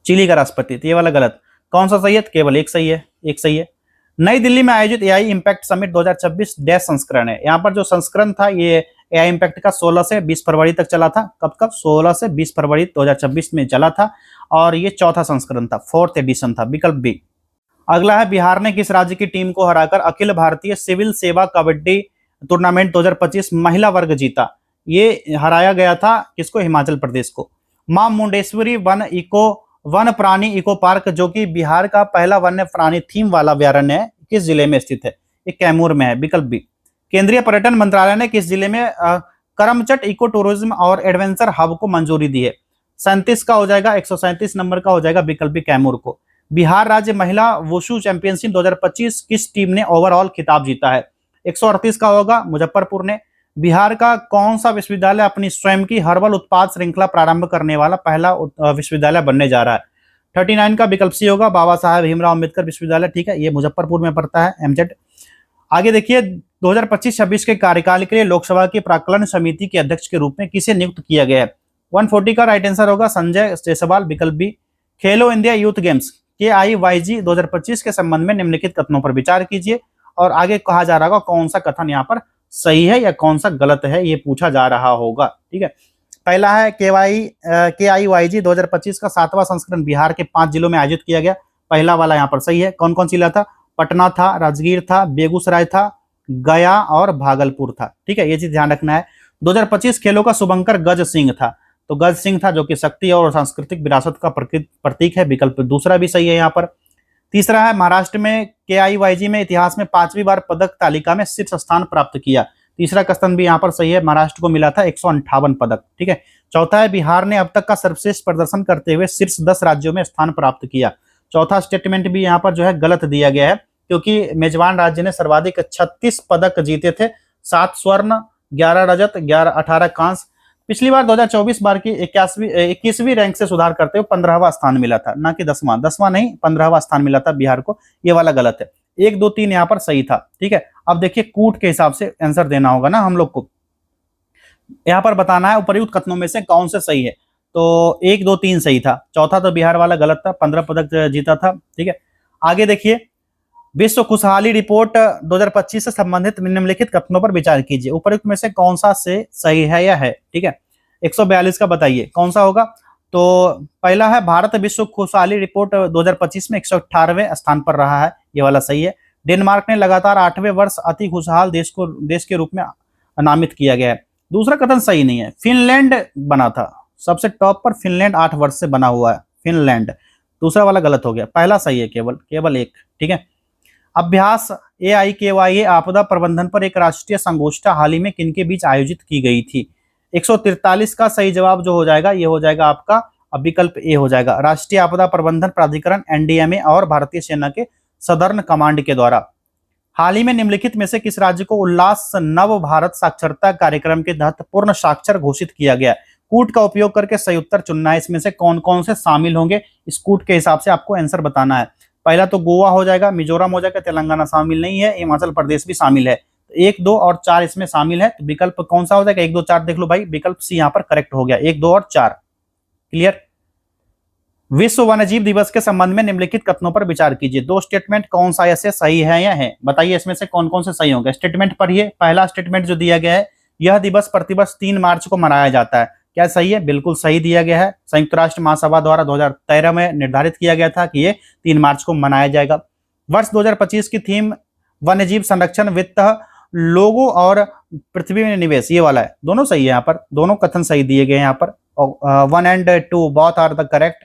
चिली का राष्ट्रपति, ये वाला गलत। कौन सा सही है? केवल एक सही है, एक सही है। नई दिल्ली में आयोजित एआई इम्पैक्ट समिट 2026 डैश संस्करण है। यहाँ पर जो संस्करण था ये एआई इम्पैक्ट का 16 से 20 फरवरी तक चला था। कब 16 से 20 फरवरी 2026 में चला था, और ये चौथा संस्करण था, 4th एडिशन था, विकल्प बी। अगला है, बिहार ने किस राज्य की टीम को हराकर अखिल भारतीय सिविल सेवा कबड्डी टूर्नामेंट 2025 महिला वर्ग जीता? ये हराया गया था किसको? हिमाचल प्रदेश को। मां मुंडेश्वरी वन प्राणी इको पार्क, जो कि बिहार का पहला वन्य प्राणी थीम वाला अभ्यारण्य है, किस जिले में स्थित है? ये कैमूर में है, विकल्प बी। केंद्रीय पर्यटन मंत्रालय ने किस जिले में करमचट इको टूरिज्म और एडवेंचर हब को मंजूरी दी है? 37 का हो जाएगा, 137 नंबर का हो जाएगा, विकल्प बी, कैमूर को। बिहार राज्य महिला वुशु चैंपियनशिप 2025 किस टीम ने ओवरऑल खिताब जीता है? 138 का होगा मुजफ्फरपुर ने। बिहार का कौन सा विश्वविद्यालय अपनी स्वयं की हर्बल उत्पाद श्रृंखला प्रारंभ करने वाला पहला विश्वविद्यालय बनने जा रहा है? 39 का विकल्प सी होगा बाबा साहेब भीमराव अम्बेडकर विश्वविद्यालय, ठीक है, ये मुजफ्फरपुर में पड़ता है, एमजेड। आगे देखिए 2025-26 के कार्यकाल के लिए लोकसभा की प्राक्कलन समिति के अध्यक्ष के रूप में किसे नियुक्त किया गया है? 140 का राइट आंसर होगा संजय जायसवाल, विकल्प बी। खेलो इंडिया यूथ गेम्स KIYG 2025 के संबंध में निम्नलिखित कथनों पर विचार कीजिए। और आगे कहा जा रहा होगा कौन सा कथन यहाँ पर सही है या कौन सा गलत है, ये पूछा जा रहा होगा, ठीक है। पहला है KIYG 2025 का 7वां संस्करण बिहार के 5 जिलों में आयोजित किया गया। पहला वाला यहाँ पर सही है। कौन कौन सी जिला था? पटना था, राजगीर था, बेगूसराय था, गया और भागलपुर था, ठीक है, ये चीज ध्यान रखना है। 2025 खेलों का शुभंकर गज सिंह था, तो गज सिंह था जो कि शक्ति और सांस्कृतिक विरासत का प्रतीक है, विकल्प दूसरा भी सही है यहाँ पर। तीसरा है महाराष्ट्र में KIYG में इतिहास में 5वीं बार पदक तालिका में शीर्ष स्थान प्राप्त किया। तीसरा कथन भी यहाँ पर सही है, महाराष्ट्र को मिला था 158 पदक, ठीक है। चौथा है बिहार ने अब तक का सर्वश्रेष्ठ प्रदर्शन करते हुए शीर्ष 10 राज्यों में स्थान प्राप्त किया। चौथा स्टेटमेंट भी यहाँ पर जो है गलत दिया गया है, क्योंकि मेजबान राज्य ने सर्वाधिक 36 पदक जीते थे, 7 स्वर्ण, 11 रजत, 18 कांस्य। पिछली बार 2024 बार की 21वीं रैंक से सुधार करते हुए 15वां स्थान मिला था, ना कि 10वां नहीं 15वां स्थान मिला था बिहार को, ये वाला गलत है। 1 2 3 यहाँ पर सही था, ठीक है। अब देखिए कूट के हिसाब से आंसर देना होगा ना हम लोग को, यहाँ पर बताना है उपर्युक्त कथनों में से कौन से सही है। तो 1 2 3 सही था, चौथा तो बिहार वाला गलत था, 15 पदक जीता था, ठीक है। आगे देखिए विश्व खुशहाली रिपोर्ट 2025 से संबंधित निम्नलिखित कथनों पर विचार कीजिए। उपर्युक्त में से कौन सा से सही है या है, ठीक है। 142 का बताइए कौन सा होगा। तो पहला है भारत विश्व खुशहाली रिपोर्ट 2025 में 118वें स्थान पर रहा है, ये वाला सही है। डेनमार्क ने लगातार 8वें वर्ष अति खुशहाल देश के रूप में नामित किया गया है। दूसरा कथन सही नहीं है, फिनलैंड बना था सबसे टॉप पर, फिनलैंड 8 वर्ष से बना हुआ है फिनलैंड, दूसरा वाला गलत हो गया, पहला सही है केवल एक, ठीक है। अभ्यास AIKYA आपदा प्रबंधन पर एक राष्ट्रीय संगोष्ठी हाल ही में किनके बीच आयोजित की गई थी? 143 का सही जवाब जो हो जाएगा ये हो जाएगा आपका विकल्प ए हो जाएगा, राष्ट्रीय आपदा प्रबंधन प्राधिकरण NDMA और भारतीय सेना के सदर्न कमांड के द्वारा। हाल ही में निम्नलिखित में से किस राज्य को उल्लास नव भारत साक्षरता कार्यक्रम के तहत पूर्ण साक्षर घोषित किया गया? कूट का उपयोग करके सही उत्तर चुनना है, इसमें से कौन कौन से शामिल होंगे इस कूट के हिसाब से आपको आंसर बताना है। पहला तो गोवा हो जाएगा, मिजोरम हो जाएगा, तेलंगाना शामिल नहीं है, हिमाचल प्रदेश भी शामिल है, 1 2 और 4 इसमें शामिल है। तो विकल्प कौन सा हो जाएगा? 1 2 4 देख लो भाई, विकल्प सी यहाँ पर करेक्ट हो गया, 1 2 और 4, क्लियर। विश्व वन्यजीव दिवस के संबंध में निम्नलिखित कथनों पर विचार कीजिए। 2 स्टेटमेंट कौन सा ऐसे सही है या है, बताइए इसमें से कौन कौन से सही होंगे। स्टेटमेंट पढ़िए, पहला स्टेटमेंट जो दिया गया है, यह दिवस प्रतिवर्ष 3 मार्च को मनाया जाता है, क्या सही है? बिल्कुल सही दिया गया है। संयुक्त राष्ट्र महासभा द्वारा 2013 में निर्धारित किया गया था कि ये 3 मार्च को मनाया जाएगा। वर्ष 2025 की थीम वन्यजीव संरक्षण, वित्त, लोगों और पृथ्वी में निवेश, ये वाला है, दोनों सही है, यहाँ पर दोनों कथन सही दिए गए हैं यहाँ पर, 1 and 2 both are the correct.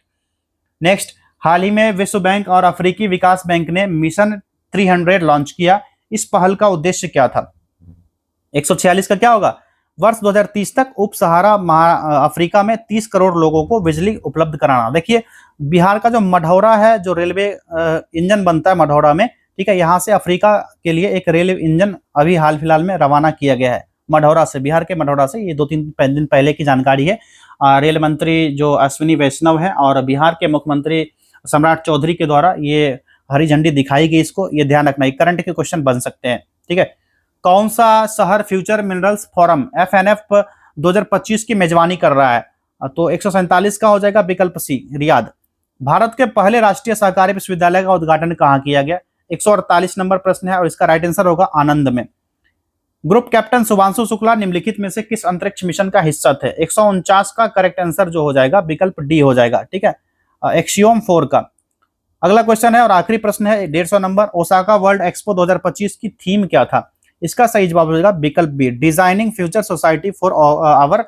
Next, हाल ही में विश्व बैंक और अफ्रीकी विकास बैंक ने मिशन 300 लॉन्च किया, इस पहल का उद्देश्य क्या था? 146 का क्या होगा? वर्ष 2030 तक उप सहारा अफ्रीका में 30 करोड़ लोगों को बिजली उपलब्ध कराना। देखिए बिहार का जो मढ़ौरा है, जो रेलवे इंजन बनता है मढ़ौरा में, ठीक है, यहाँ से अफ्रीका के लिए एक रेल इंजन अभी हाल फिलहाल में रवाना किया गया है मढ़ौरा से, बिहार के मढ़ौरा से, ये 2-3 दिन पहले की जानकारी है। रेल मंत्री जो अश्विनी वैष्णव है और बिहार के मुख्यमंत्री सम्राट चौधरी के द्वारा ये हरी झंडी दिखाई गई, इसको ये ध्यान रखना, करंट के क्वेश्चन बन सकते हैं, ठीक है। कौन सा शहर फ्यूचर मिनरल्स फोरम FNF 2025 की मेजबानी कर रहा है? तो 147 का हो जाएगा विकल्प सी, रियाद। भारत के पहले राष्ट्रीय सहकारी विश्वविद्यालय का उद्घाटन कहाँ किया गया? 148 नंबर प्रश्न है और इसका राइट आंसर होगा आनंद में। ग्रुप कैप्टन शुभांशु शुक्ला निम्नलिखित में से किस अंतरिक्ष मिशन का हिस्सा थे? 149 का करेक्ट आंसर जो हो जाएगा विकल्प डी हो जाएगा, ठीक है, एक्सियोम 4 का। अगला क्वेश्चन है और आखिरी प्रश्न है 150 नंबर, ओसाका वर्ल्ड एक्सपो 2025 की थीम क्या था? इसका सही जवाब हो जाएगा विकल्प B, designing future society for our